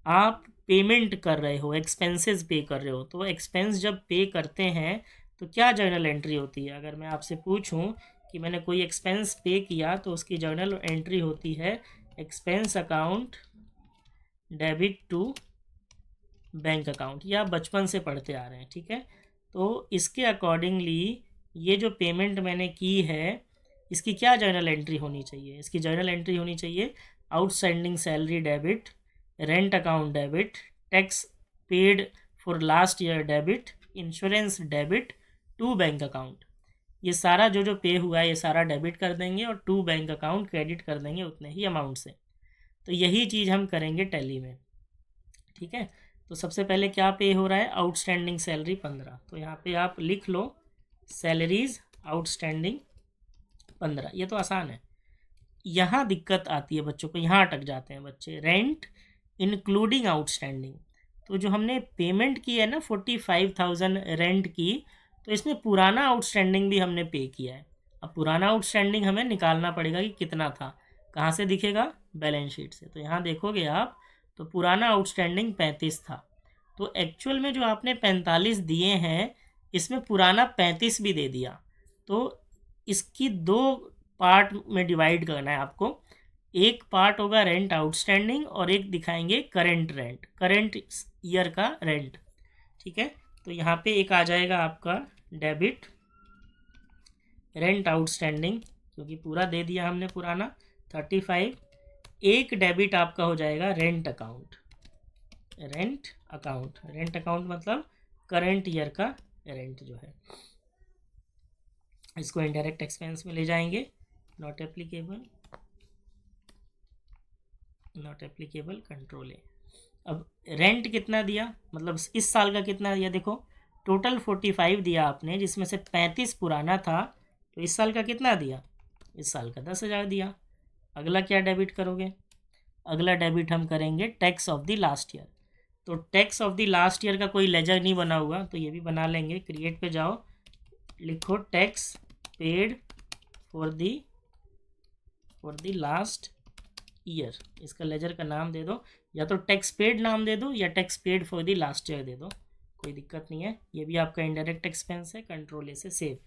S1: आप पेमेंट कर रहे हो, एक्सपेंसेस पे कर रहे हो, तो एक्सपेंस जब पे करते हैं तो क्या जर्नल एंट्री होती है। अगर मैं आपसे पूछूं कि मैंने कोई एक्सपेंस पे किया, तो उसकी जर्नल एंट्री होती है expense account debit to bank account. या बचपन से पढ़ते आ रहे हैं, ठीक है। तो इसके अकॉर्डिंगली ये जो पेमेंट मैंने की है, इसकी क्या जर्नल एंट्री होनी चाहिए, इसकी जर्नल एंट्री होनी चाहिए outstanding salary debit, rent account debit, tax paid for last year debit, insurance debit to bank account. ये सारा जो पे हुआ है ये सारा डेबिट कर देंगे, और टू बैंक अकाउंट क्रेडिट कर देंगे उतने ही अमाउंट से। तो यही चीज़ हम करेंगे टैली में, ठीक है। तो सबसे पहले क्या पे हो रहा है, आउटस्टैंडिंग सैलरी 15। तो यहाँ पे आप लिख लो सैलरीज आउटस्टैंडिंग 15। ये तो आसान है। यहाँ दिक्कत आती है बच्चों को, यहाँ अटक जाते हैं बच्चे। रेंट इंक्लूडिंग आउटस्टैंडिंग, तो जो हमने पेमेंट की है ना 45,000 रेंट की, तो इसमें पुराना आउटस्टैंडिंग भी हमने पे किया है। अब पुराना आउटस्टैंडिंग हमें निकालना पड़ेगा कि कितना था। कहाँ से दिखेगा, बैलेंस शीट से। तो यहाँ देखोगे आप, तो पुराना आउटस्टैंडिंग 35 था, तो एक्चुअल में जो आपने 45 दिए हैं, इसमें पुराना 35 भी दे दिया। तो इसकी 2 पार्ट में डिवाइड करना है आपको। एक पार्ट होगा रेंट आउटस्टैंडिंग, और एक दिखाएंगे करंट रेंट, करंट ईयर का रेंट, ठीक है। तो यहाँ पे एक आ जाएगा आपका डेबिट रेंट आउटस्टैंडिंग, क्योंकि पूरा दे दिया हमने पुराना 35। एक डेबिट आपका हो जाएगा rent account, rent account, rent account मतलब करंट ईयर का रेंट जो है। इसको इनडायरेक्ट एक्सपेंस में ले जाएंगे, not applicable, not applicable, control ए। अब रेंट कितना दिया, मतलब इस साल का कितना दिया, देखो टोटल 45 दिया आपने, जिसमें से 35 पुराना था, तो इस साल का कितना दिया, इस साल का 10,000 दिया। अगला क्या डेबिट करोगे, अगला डेबिट हम करेंगे tax of the last year. तो tax of the last year का कोई लेजर नहीं बना हुआ, तो ये भी बना लेंगे। क्रिएट पे जाओ, लिखो tax paid for the last year. इसका लेजर का नाम दे दो, या तो टैक्स पेड नाम दे दो या tax paid for the last year दे दो, कोई दिक्कत नहीं है। ये भी आपका इनडायरेक्ट एक्सपेंस है। कंट्रोल ए से सेव।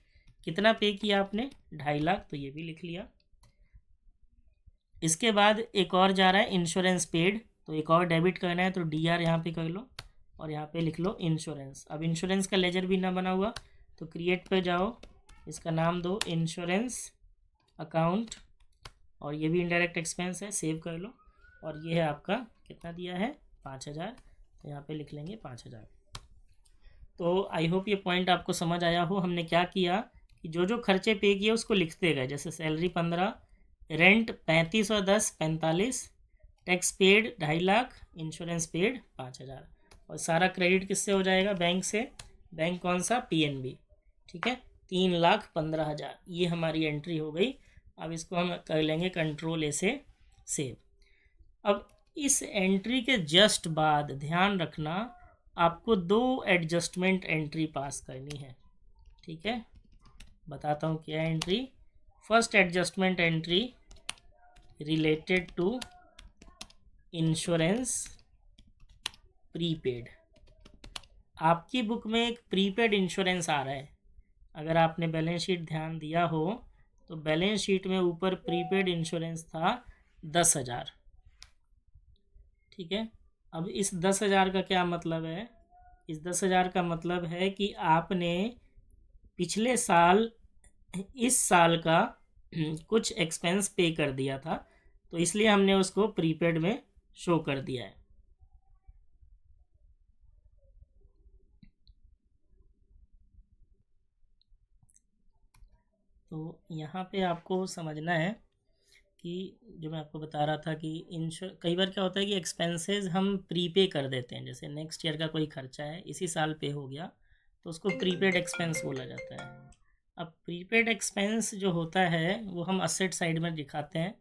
S1: कितना पे किया आपने? 2.5 लाख, तो ये भी लिख लिया। इसके बाद एक और जा रहा है इंश्योरेंस पेड, तो एक और डेबिट करना है, तो DR यहाँ पे कर लो और यहाँ पे लिख लो इंश्योरेंस। अब इंश्योरेंस का लेजर भी ना बना हुआ, तो क्रिएट पे जाओ, इसका नाम दो इंश्योरेंस अकाउंट, और ये भी इनडायरेक्ट एक्सपेंस है, सेव कर लो। और ये है आपका, कितना दिया है? 5,000, तो यहाँ पे लिख लेंगे 5,000। तो आई होप ये पॉइंट आपको समझ आया हो। हमने क्या किया कि जो जो खर्चे पे किए उसको लिखते गए, जैसे सैलरी 15, रेंट 35 और 10 45, tax paid 2.5 lakh, insurance paid 5,000, और सारा क्रेडिट किससे हो जाएगा? बैंक से। बैंक कौन सा? PNB। ठीक है, 3,15,000, ये हमारी एंट्री हो गई। अब इसको हम कर लेंगे कंट्रोल ए से सेव। अब इस एंट्री के जस्ट बाद ध्यान रखना, आपको 2 एडजस्टमेंट एंट्री पास करनी है। ठीक है, बताता हूँ क्या entry. First adjustment entry related to insurance prepaid. आपकी बुक में एक प्रीपेड इंश्योरेंस आ रहा है। अगर आपने बैलेंस शीट ध्यान दिया हो तो बैलेंस शीट में ऊपर प्रीपेड इंश्योरेंस था 10,000। ठीक है, अब इस 10,000 का क्या मतलब है? इस 10,000 का मतलब है कि आपने पिछले साल इस साल का कुछ एक्सपेंस पे कर दिया था, तो इसलिए हमने उसको प्रीपेड में शो कर दिया है। तो यहाँ पे आपको समझना है कि जो मैं आपको बता रहा था कि कई बार क्या होता है कि एक्सपेंसेस हम प्रीपे कर देते हैं। जैसे नेक्स्ट ईयर का कोई खर्चा है, इसी साल पे हो गया, तो उसको प्रीपेड एक्सपेंस बोला जाता है। अब प्रीपेड एक्सपेंस जो होता है वो हम असेट साइड में दिखाते हैं,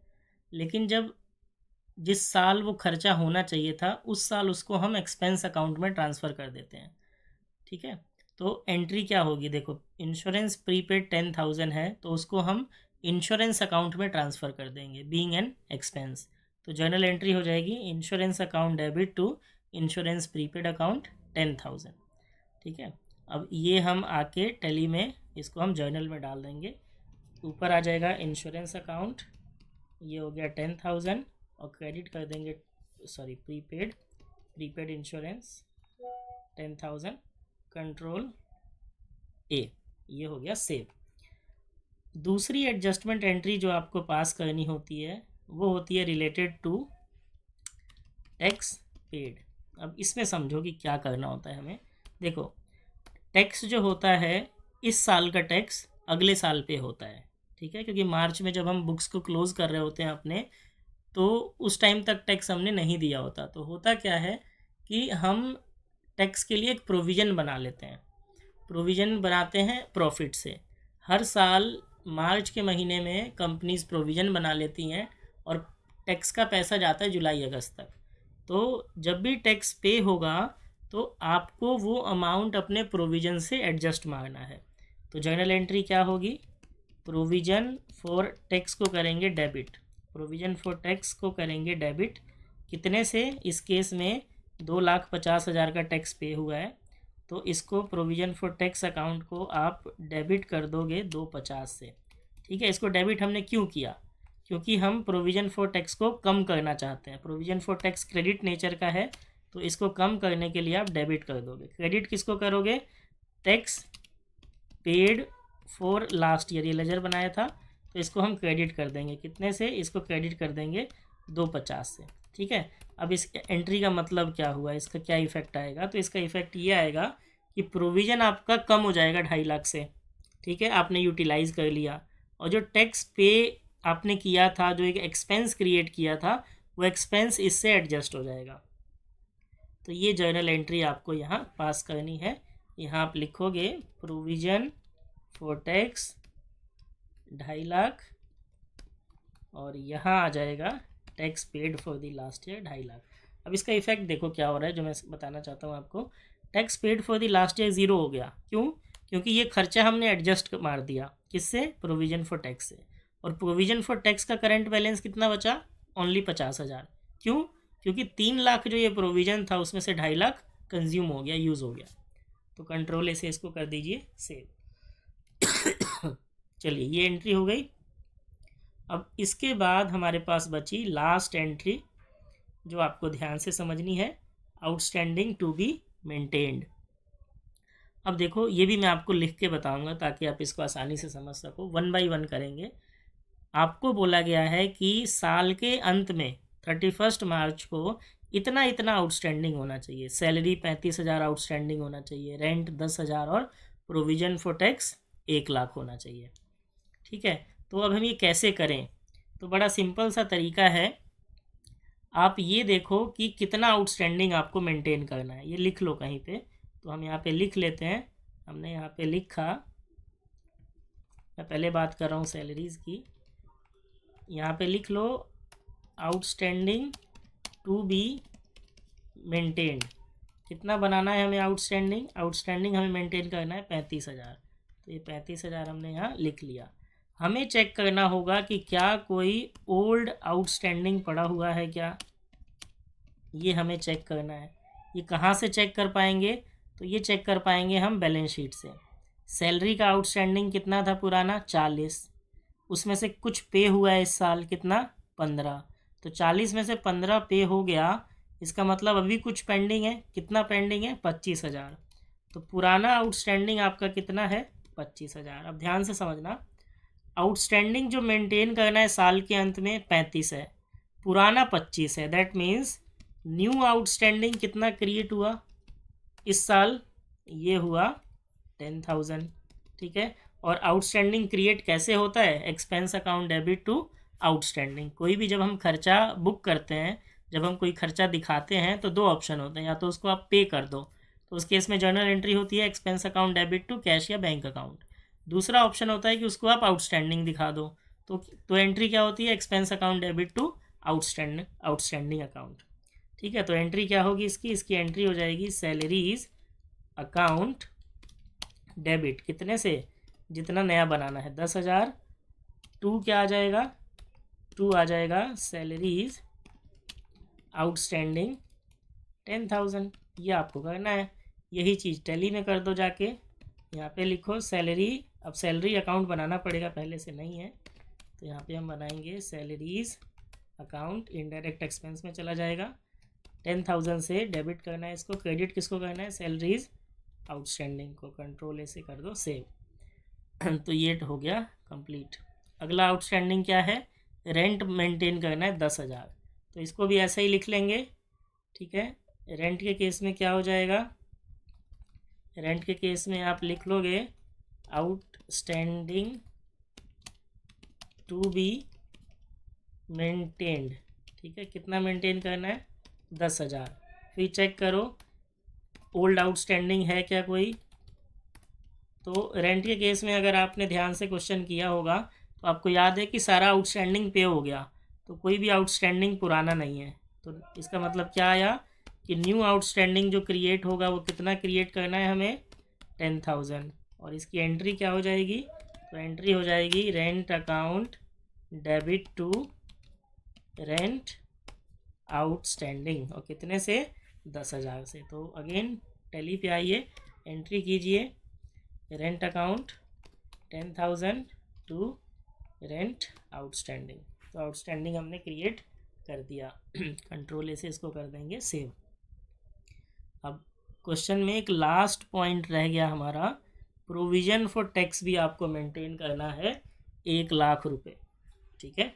S1: लेकिन जब जिस साल वो खर्चा होना चाहिए था उस साल उसको हम एक्सपेंस अकाउंट में ट्रांसफ़र कर देते हैं। ठीक है, तो एंट्री क्या होगी? देखो, इंश्योरेंस प्रीपेड 10,000 है, तो उसको हम इंश्योरेंस अकाउंट में ट्रांसफ़र कर देंगे बीइंग एन एक्सपेंस। तो जर्नल एंट्री हो जाएगी insurance account debit to insurance prepaid account 10,000। ठीक है, अब ये हम आके टैली में इसको हम जर्नल में डाल देंगे। ऊपर आ जाएगा इंश्योरेंस अकाउंट, ये हो गया 10,000, और क्रेडिट कर देंगे, सॉरी प्रीपेड इंश्योरेंस 10,000, कंट्रोल ए, ये हो गया सेव। दूसरी एडजस्टमेंट एंट्री जो आपको पास करनी होती है वो होती है रिलेटेड टू टैक्स पेड। अब इसमें समझो कि क्या करना होता है हमें। देखो, टैक्स जो होता है, इस साल का टैक्स अगले साल पे होता है। ठीक है, क्योंकि मार्च में जब हम बुक्स को क्लोज़ कर रहे होते हैं अपने, तो उस टाइम तक टैक्स हमने नहीं दिया होता। तो होता क्या है कि हम टैक्स के लिए एक प्रोविज़न बना लेते हैं। प्रोविज़न बनाते हैं प्रॉफिट से। हर साल मार्च के महीने में कंपनीज प्रोविज़न बना लेती हैं और टैक्स का पैसा जाता है जुलाई अगस्त तक। तो जब भी टैक्स पे होगा तो आपको वो अमाउंट अपने प्रोविज़न से एडजस्ट मारना है। तो जर्नल एंट्री क्या होगी? प्रोविज़न फॉर टैक्स को करेंगे डेबिट, प्रोविज़न फॉर टैक्स को करेंगे डेबिट। कितने से? इस केस में 2,50,000 का टैक्स पे हुआ है, तो इसको प्रोविज़न फॉर टैक्स अकाउंट को आप डेबिट कर दोगे 250 से। ठीक है, इसको डेबिट हमने क्यों किया? क्योंकि हम प्रोविज़न फॉर टैक्स को कम करना चाहते हैं। Provision for tax credit nature का है, तो इसको कम करने के लिए आप डेबिट कर दोगे। क्रेडिट किसको करोगे? Tax paid for last year, ये लेजर बनाया था, तो इसको हम क्रेडिट कर देंगे। कितने से? इसको क्रेडिट कर देंगे 250 से। ठीक है, अब इस एंट्री का मतलब क्या हुआ, इसका क्या इफ़ेक्ट आएगा? तो इसका इफ़ेक्ट ये आएगा कि प्रोविज़न आपका कम हो जाएगा 2.5 लाख से। ठीक है, आपने यूटिलाइज़ कर लिया, और जो टैक्स पे आपने किया था, जो एक एक्सपेंस क्रिएट किया था, वो एक्सपेंस इससे एडजस्ट हो जाएगा। तो ये जर्नल एंट्री आपको यहाँ पास करनी है। यहाँ आप लिखोगे प्रोविज़न फॉर टैक्स 2.5 लाख, और यहाँ आ जाएगा tax paid for the last year 2.5 lakh. अब इसका इफेक्ट देखो क्या हो रहा है, जो मैं बताना चाहता हूँ आपको। Tax paid for the last year 0 हो गया। क्यों? क्योंकि ये खर्चा हमने एडजस्ट मार दिया किससे, प्रोविज़न फॉर टैक्स से। और प्रोविज़न फॉर टैक्स का करंट बैलेंस कितना बचा, ओनली 50,000। क्यों, क्योंकि 3 लाख जो ये प्रोविज़न था उसमें से 2.5 लाख कंज्यूम हो गया, यूज़ हो गया। तो कंट्रोल ए से इसको कर दीजिए सेव। चलिए ये एंट्री हो गई। अब इसके बाद हमारे पास बची लास्ट एंट्री जो आपको ध्यान से समझनी है, आउटस्टैंडिंग टू बी मेंटेन्ड। अब देखो ये भी मैं आपको लिख के बताऊंगा ताकि आप इसको आसानी से समझ सको। 1 बाय 1 करेंगे। आपको बोला गया है कि साल के अंत में 31 मार्च को इतना इतना आउटस्टैंडिंग होना चाहिए। सैलरी 35,000 आउटस्टैंडिंग होना चाहिए, रेंट 10,000 और प्रोविज़न फॉर टैक्स 1 लाख होना चाहिए। ठीक है, तो अब हम ये कैसे करें, तो बड़ा सिंपल सा तरीका है। आप ये देखो कि कितना आउटस्टैंडिंग आपको मेंटेन करना है, ये लिख लो कहीं पे। तो हम यहाँ पे लिख लेते हैं। हमने यहाँ पे लिखा, मैं पहले बात कर रहा हूँ सैलरीज़ की। यहाँ पे लिख लो आउटस्टैंडिंग टू बी मेंटेन्ड। कितना बनाना है हमें आउटस्टैंडिंग, आउटस्टैंडिंग हमें मेंटेन करना है 35,000। तो ये 35,000 हमने यहाँ लिख लिया। हमें चेक करना होगा कि क्या कोई ओल्ड आउटस्टैंडिंग पड़ा हुआ है क्या, ये हमें चेक करना है। ये कहाँ से चेक कर पाएंगे, तो ये चेक कर पाएंगे हम बैलेंस शीट से। सैलरी का आउटस्टैंडिंग कितना था पुराना, 40। उसमें से कुछ पे हुआ है इस साल, कितना, 15। तो 40 में से 15 पे हो गया, इसका मतलब अभी कुछ पेंडिंग है। कितना पेंडिंग है, 25,000। तो पुराना आउटस्टैंडिंग आपका कितना है, 25,000। अब ध्यान से समझना, आउटस्टैंडिंग जो मेंटेन करना है साल के अंत में 35 है, पुराना 25 है। दैट मीन्स न्यू आउटस्टैंडिंग कितना क्रिएट हुआ इस साल, ये हुआ 10,000। ठीक है, और आउटस्टैंडिंग क्रिएट कैसे होता है, expense account debit to outstanding. कोई भी जब हम खर्चा बुक करते हैं, जब हम कोई खर्चा दिखाते हैं तो 2 ऑप्शन होते हैं, या तो उसको आप पे कर दो, तो उस केस में जर्नल एंट्री होती है expense account debit to cash या बैंक अकाउंट। दूसरा ऑप्शन होता है कि उसको आप आउटस्टैंडिंग दिखा दो, तो एंट्री क्या होती है, expense account debit to outstanding account. ठीक है, तो एंट्री क्या होगी इसकी एंट्री हो जाएगी सैलरीज अकाउंट डेबिट, कितने से, जितना नया बनाना है 10,000, टू क्या आ जाएगा, टू आ जाएगा सैलरीज आउटस्टैंडिंग 10,000। ये आपको करना है, यही चीज़ टैली में कर दो जाके। यहाँ पे लिखो सैलरी, अब सैलरी अकाउंट बनाना पड़ेगा, पहले से नहीं है, तो यहाँ पे हम बनाएंगे सैलरीज अकाउंट, इनडायरेक्ट एक्सपेंस में चला जाएगा। 10,000 से डेबिट करना है इसको, क्रेडिट किसको करना है, सैलरीज आउटस्टैंडिंग को। कंट्रोल ए से कर दो सेव। तो ये हो गया कंप्लीट। अगला आउटस्टैंडिंग क्या है, रेंट मेंटेन करना है 10,000, तो इसको भी ऐसे ही लिख लेंगे। ठीक है, रेंट के केस में क्या हो जाएगा, रेंट के केस में आप लिख लोगे आउटस्टैंडिंग टू बी मेंटेन्ड। ठीक है, कितना मेंटेन करना है, 10,000। फिर चेक करो ओल्ड आउटस्टैंडिंग है क्या कोई, तो रेंट के केस में अगर आपने ध्यान से क्वेश्चन किया होगा तो आपको याद है कि सारा आउटस्टैंडिंग पे हो गया, तो कोई भी आउटस्टैंडिंग पुराना नहीं है। तो इसका मतलब क्या आया कि न्यू आउटस्टैंडिंग जो क्रिएट होगा वो कितना क्रिएट करना है हमें, 10,000। और इसकी एंट्री क्या हो जाएगी, तो एंट्री हो जाएगी rent account debit to rent outstanding, और कितने से, 10,000 से। तो अगेन टैली पे आइए, एंट्री कीजिए rent account 10,000 to rent outstanding. तो आउटस्टैंडिंग हमने क्रिएट कर दिया। कंट्रोल ए से इसको कर देंगे सेव। अब क्वेश्चन में एक लास्ट पॉइंट रह गया हमारा, प्रोविज़न फॉर टैक्स भी आपको मेंटेन करना है 1 लाख रुपए। ठीक है,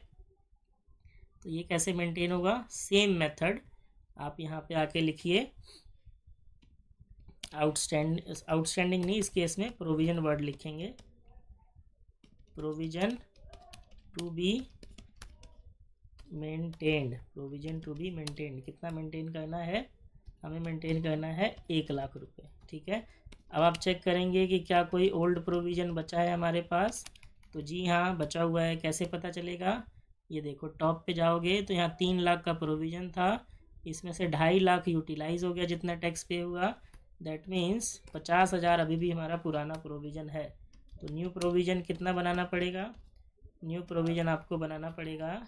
S1: तो ये कैसे मेंटेन होगा, सेम मेथड आप यहाँ पे आके लिखिए, आउटस्टैंडिंग नहीं, इस केस में प्रोविज़न वर्ड लिखेंगे, provision to be maintained, provision to be maintained. कितना मेंटेन करना है, हमें मेंटेन करना है 1 लाख रुपए। ठीक है, अब आप चेक करेंगे कि क्या कोई ओल्ड प्रोविज़न बचा है हमारे पास, तो जी हाँ बचा हुआ है। कैसे पता चलेगा, ये देखो टॉप पे जाओगे तो यहाँ 3 लाख का प्रोविज़न था, इसमें से 2.5 लाख यूटिलाइज हो गया जितना टैक्स पे हुआ, दैट मीन्स 50,000 अभी भी हमारा पुराना प्रोविज़न है। तो न्यू प्रोविज़न कितना बनाना पड़ेगा? न्यू प्रोविज़न आपको बनाना पड़ेगा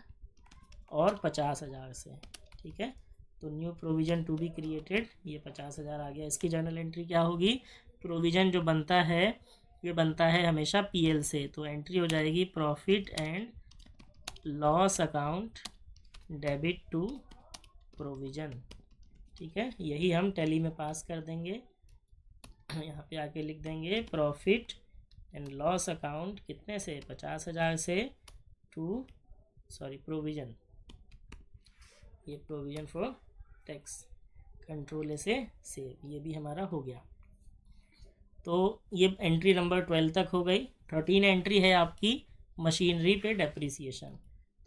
S1: और 50,000 से, ठीक है। तो new provision to be created, ये 50,000 आ गया। इसकी जर्नल एंट्री क्या होगी? प्रोविज़न जो बनता है ये बनता है हमेशा पीएल से, तो एंट्री हो जाएगी profit and loss account debit to provision, ठीक है। यही हम टैली में पास कर देंगे। यहाँ पे आके लिख देंगे प्रॉफिट एंड लॉस अकाउंट कितने से? 50,000 से टू प्रोविज़न, ये provision for tax. Control a से सेव, ये भी हमारा हो गया। तो ये एंट्री नंबर 12 तक हो गई। 13 एंट्री है आपकी मशीनरी पे डेप्रिसिएशन,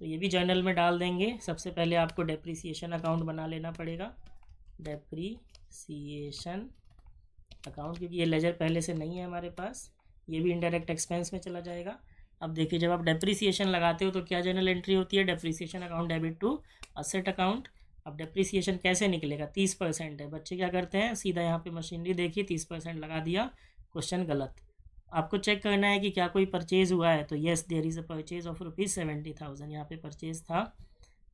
S1: तो ये भी जर्नल में डाल देंगे। सबसे पहले आपको डेप्रिसिएशन अकाउंट बना लेना पड़ेगा, डेप्रिसिएशन अकाउंट, क्योंकि ये लेजर पहले से नहीं है हमारे पास, ये भी इनडायरेक्ट एक्सपेंस में चला जाएगा। अब देखिए, जब आप डेप्रिसिएशन लगाते हो तो क्या जर्नल एंट्री होती है? Depreciation account debit to asset account. अब डेप्रिसिएशन कैसे निकलेगा? 30% है। बच्चे क्या करते हैं, सीधा यहाँ पे मशीनरी देखिए 30% लगा दिया, क्वेश्चन गलत। आपको चेक करना है कि क्या कोई परचेज हुआ है, तो yes there is a purchase of ₹70,000, यहाँ पे परचेज था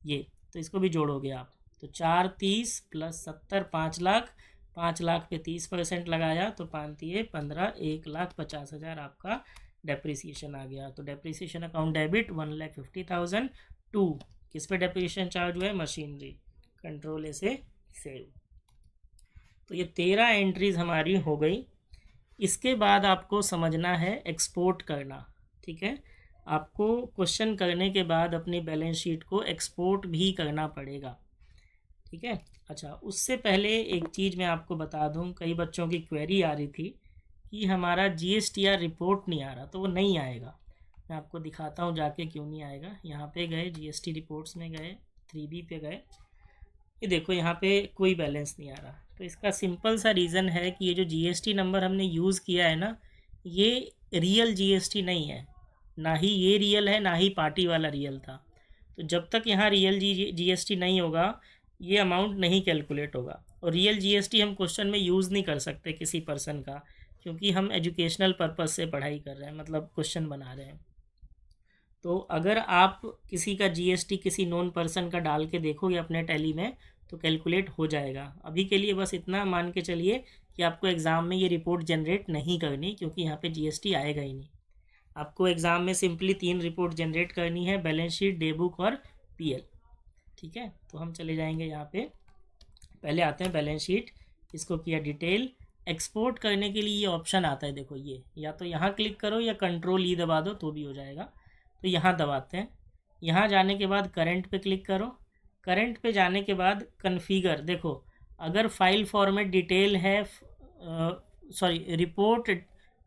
S1: ये, तो इसको भी जोड़ोगे आप। तो 4 30 प्लस 70 5 लाख, 5 लाख पे 30% लगाया तो 5 दिए 15, 1,50,000 आपका डेप्रिसिएशन आ गया। तो डेप्रिसिएशन अकाउंट डेबिट 1,50,000 टू किस पे डेप्रिसिएशन चार्ज हुआ है? मशीनरी। कंट्रोल ए से सेव। तो ये 13 एंट्रीज हमारी हो गई। इसके बाद आपको समझना है एक्सपोर्ट करना, ठीक है। आपको क्वेश्चन करने के बाद अपनी बैलेंस शीट को एक्सपोर्ट भी करना पड़ेगा, ठीक है। अच्छा, उससे पहले एक चीज़ मैं आपको बता दूं, कई बच्चों की क्वेरी आ रही थी कि हमारा जीएसटीआर रिपोर्ट नहीं आ रहा, तो वो नहीं आएगा। मैं आपको दिखाता हूँ जाके क्यों नहीं आएगा। यहाँ पे गए, जीएसटी रिपोर्ट्स में गए, 3B पे गए, ये देखो यहाँ पे कोई बैलेंस नहीं आ रहा। तो इसका सिंपल सा रीज़न है कि ये जो जीएसटी नंबर हमने यूज़ किया है ना, ये रियल जीएसटी नहीं है, ना ही ये रियल है, ना ही पार्टी वाला रियल था। तो जब तक यहाँ रियल जीएसटी नहीं होगा, ये अमाउंट नहीं कैलकुलेट होगा। और रियल जीएसटी हम क्वेश्चन में यूज़ नहीं कर सकते किसी पर्सन का, क्योंकि हम एजुकेशनल पर्पज़ से पढ़ाई कर रहे हैं, मतलब क्वेश्चन बना रहे हैं। तो अगर आप किसी का जीएसटी किसी नॉन पर्सन का डाल के देखोगे अपने टैली में, तो कैलकुलेट हो जाएगा। अभी के लिए बस इतना मान के चलिए कि आपको एग्ज़ाम में ये रिपोर्ट जनरेट नहीं करनी, क्योंकि यहाँ पे जीएसटी आएगा ही नहीं। आपको एग्ज़ाम में सिंपली 3 रिपोर्ट जनरेट करनी है, बैलेंस शीट, डे बुक और पीएल, ठीक है। तो हम चले जाएंगे यहाँ पे, पहले आते हैं बैलेंस शीट। इसको किया डिटेल। एक्सपोर्ट करने के लिए ये ऑप्शन आता है, देखो ये, या तो यहाँ क्लिक करो या कंट्रोल ई दबा दो तो भी हो जाएगा। तो यहाँ दबाते हैं। यहाँ जाने के बाद करंट पे क्लिक करो। करंट पे जाने के बाद कन्फिगर, देखो अगर फाइल फॉर्मेट डिटेल है, रिपोर्ट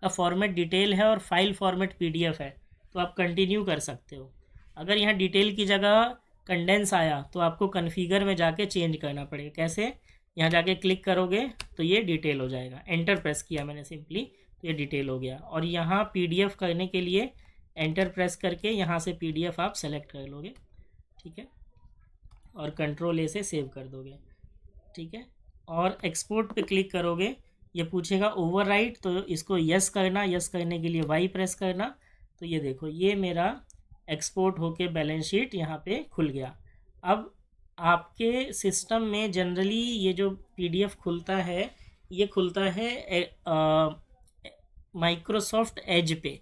S1: का फॉर्मेट डिटेल है और फाइल फॉर्मेट पीडीएफ है, तो आप कंटिन्यू कर सकते हो। अगर यहाँ डिटेल की जगह कंडेंस आया तो आपको कन्फिगर में जाके चेंज करना पड़ेगा। कैसे? यहाँ जाके क्लिक करोगे तो ये डिटेल हो जाएगा। एंटर प्रेस किया मैंने सिंपली, तो ये डिटेल हो गया। और यहाँ पीडीएफ करने के लिए एंटर प्रेस करके यहाँ से पीडीएफ आप सेलेक्ट कर लोगे, ठीक है, और कंट्रोल ए से सेव कर दोगे, ठीक है। और एक्सपोर्ट पे क्लिक करोगे, ये पूछेगा ओवरराइट, तो इसको यस करना, यस करने के लिए वाई प्रेस करना। तो ये देखो, ये मेरा एक्सपोर्ट होके बैलेंस शीट यहाँ पे खुल गया। अब आपके सिस्टम में जनरली ये जो पीडीएफ खुलता है, ये खुलता है माइक्रोसॉफ्ट एज पे,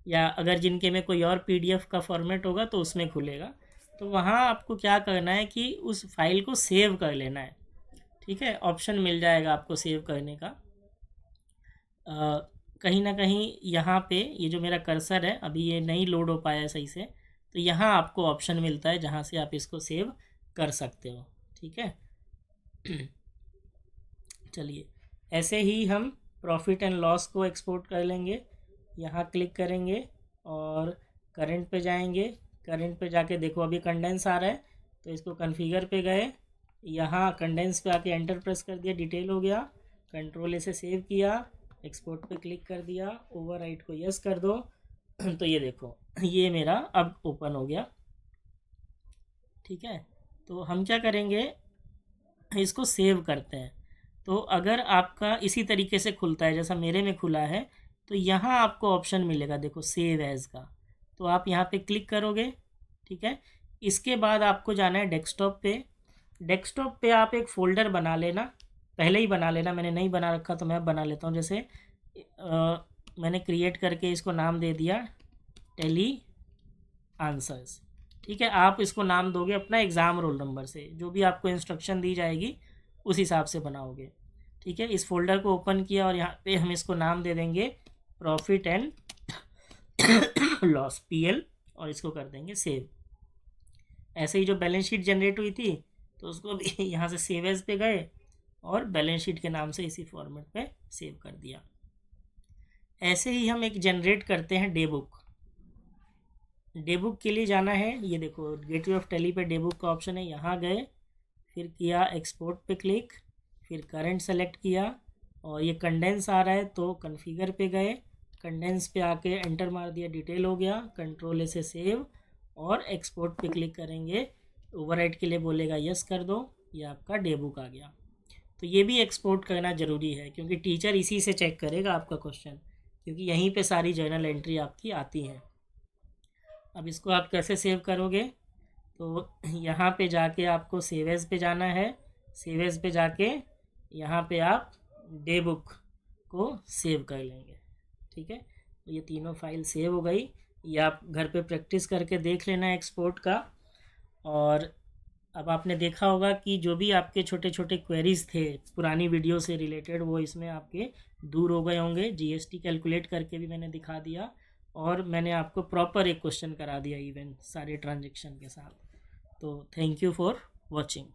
S1: या अगर जिनके में कोई और पीडीएफ का फॉर्मेट होगा तो उसमें खुलेगा। तो वहाँ आपको क्या करना है कि उस फाइल को सेव कर लेना है, ठीक है। ऑप्शन मिल जाएगा आपको सेव करने का। कहीं ना कहीं यहाँ पे ये जो मेरा कर्सर है, अभी ये नहीं लोड हो पाया है सही से, तो यहाँ आपको ऑप्शन मिलता है जहाँ से आप इसको सेव कर सकते हो, ठीक है। चलिए, ऐसे ही हम प्रॉफिट एंड लॉस को एक्सपोर्ट कर लेंगे। यहाँ क्लिक करेंगे और करंट पे जाएंगे। करंट पे जाके देखो अभी कंडेंस आ रहा है, तो इसको कॉन्फ़िगर पे गए, यहाँ कंडेंस पे आके एंटर प्रेस कर दिया, डिटेल हो गया। कंट्रोल ए से सेव किया, एक्सपोर्ट पे क्लिक कर दिया, ओवरराइट को यस कर दो। तो ये देखो, ये मेरा अब ओपन हो गया, ठीक है। तो हम क्या करेंगे, इसको सेव करते हैं। तो अगर आपका इसी तरीके से खुलता है जैसा मेरे में खुला है, तो यहाँ आपको ऑप्शन मिलेगा, देखो सेव एज़ का, तो आप यहाँ पे क्लिक करोगे, ठीक है। इसके बाद आपको जाना है डेस्कटॉप पे। डेस्कटॉप पे आप एक फ़ोल्डर बना लेना, पहले ही बना लेना, मैंने नहीं बना रखा तो मैं बना लेता हूँ। जैसे मैंने क्रिएट करके इसको नाम दे दिया टेली आंसर्स, ठीक है। आप इसको नाम दोगे अपना एग्ज़ाम रोल नंबर से, जो भी आपको इंस्ट्रक्शन दी जाएगी उस हिसाब से बनाओगे, ठीक है। इस फोल्डर को ओपन किया और यहाँ पे हम इसको नाम दे देंगे प्रॉफिट एंड लॉस PL, और इसको कर देंगे सेव। ऐसे ही जो बैलेंस शीट जनरेट हुई थी तो उसको भी यहाँ से सेव एज पे गए और बैलेंस शीट के नाम से इसी फॉर्मेट पे सेव कर दिया। ऐसे ही हम एक जनरेट करते हैं डे बुक। डे बुक के लिए जाना है, ये देखो गेटवे ऑफ टैली पे डे बुक का ऑप्शन है, यहाँ गए, फिर किया एक्सपोर्ट पे क्लिक, फिर करंट सेलेक्ट किया और ये कंडेंस आ रहा है तो कॉन्फ़िगर पे गए, कंडेंस पे आके एंटर मार दिया, डिटेल हो गया, कंट्रोल से सेव और एक्सपोर्ट पे क्लिक करेंगे। ओवरराइट के लिए बोलेगा यस कर दो, ये आपका डे बुक आ गया। तो ये भी एक्सपोर्ट करना ज़रूरी है क्योंकि टीचर इसी से चेक करेगा आपका क्वेश्चन, क्योंकि यहीं पे सारी जर्नल एंट्री आपकी आती हैं। अब इसको आप कैसे सेव करोगे, तो यहाँ पे जाके आपको सेव एज़ पे जाना है। सेव एज़ पे जाके यहाँ पे आप डे बुक को सेव कर लेंगे, ठीक है। तो ये तीनों फाइल सेव हो गई। ये आप घर पे प्रैक्टिस करके देख लेना एक्सपोर्ट का। और अब आपने देखा होगा कि जो भी आपके छोटे छोटे क्वेरीज़ थे पुरानी वीडियो से रिलेटेड, वो इसमें आपके दूर हो गए होंगे। GST कैलकुलेट करके भी मैंने दिखा दिया और मैंने आपको प्रॉपर एक क्वेश्चन करा दिया इवन सारे ट्रांजेक्शन के साथ। तो थैंक यू फॉर वॉचिंग।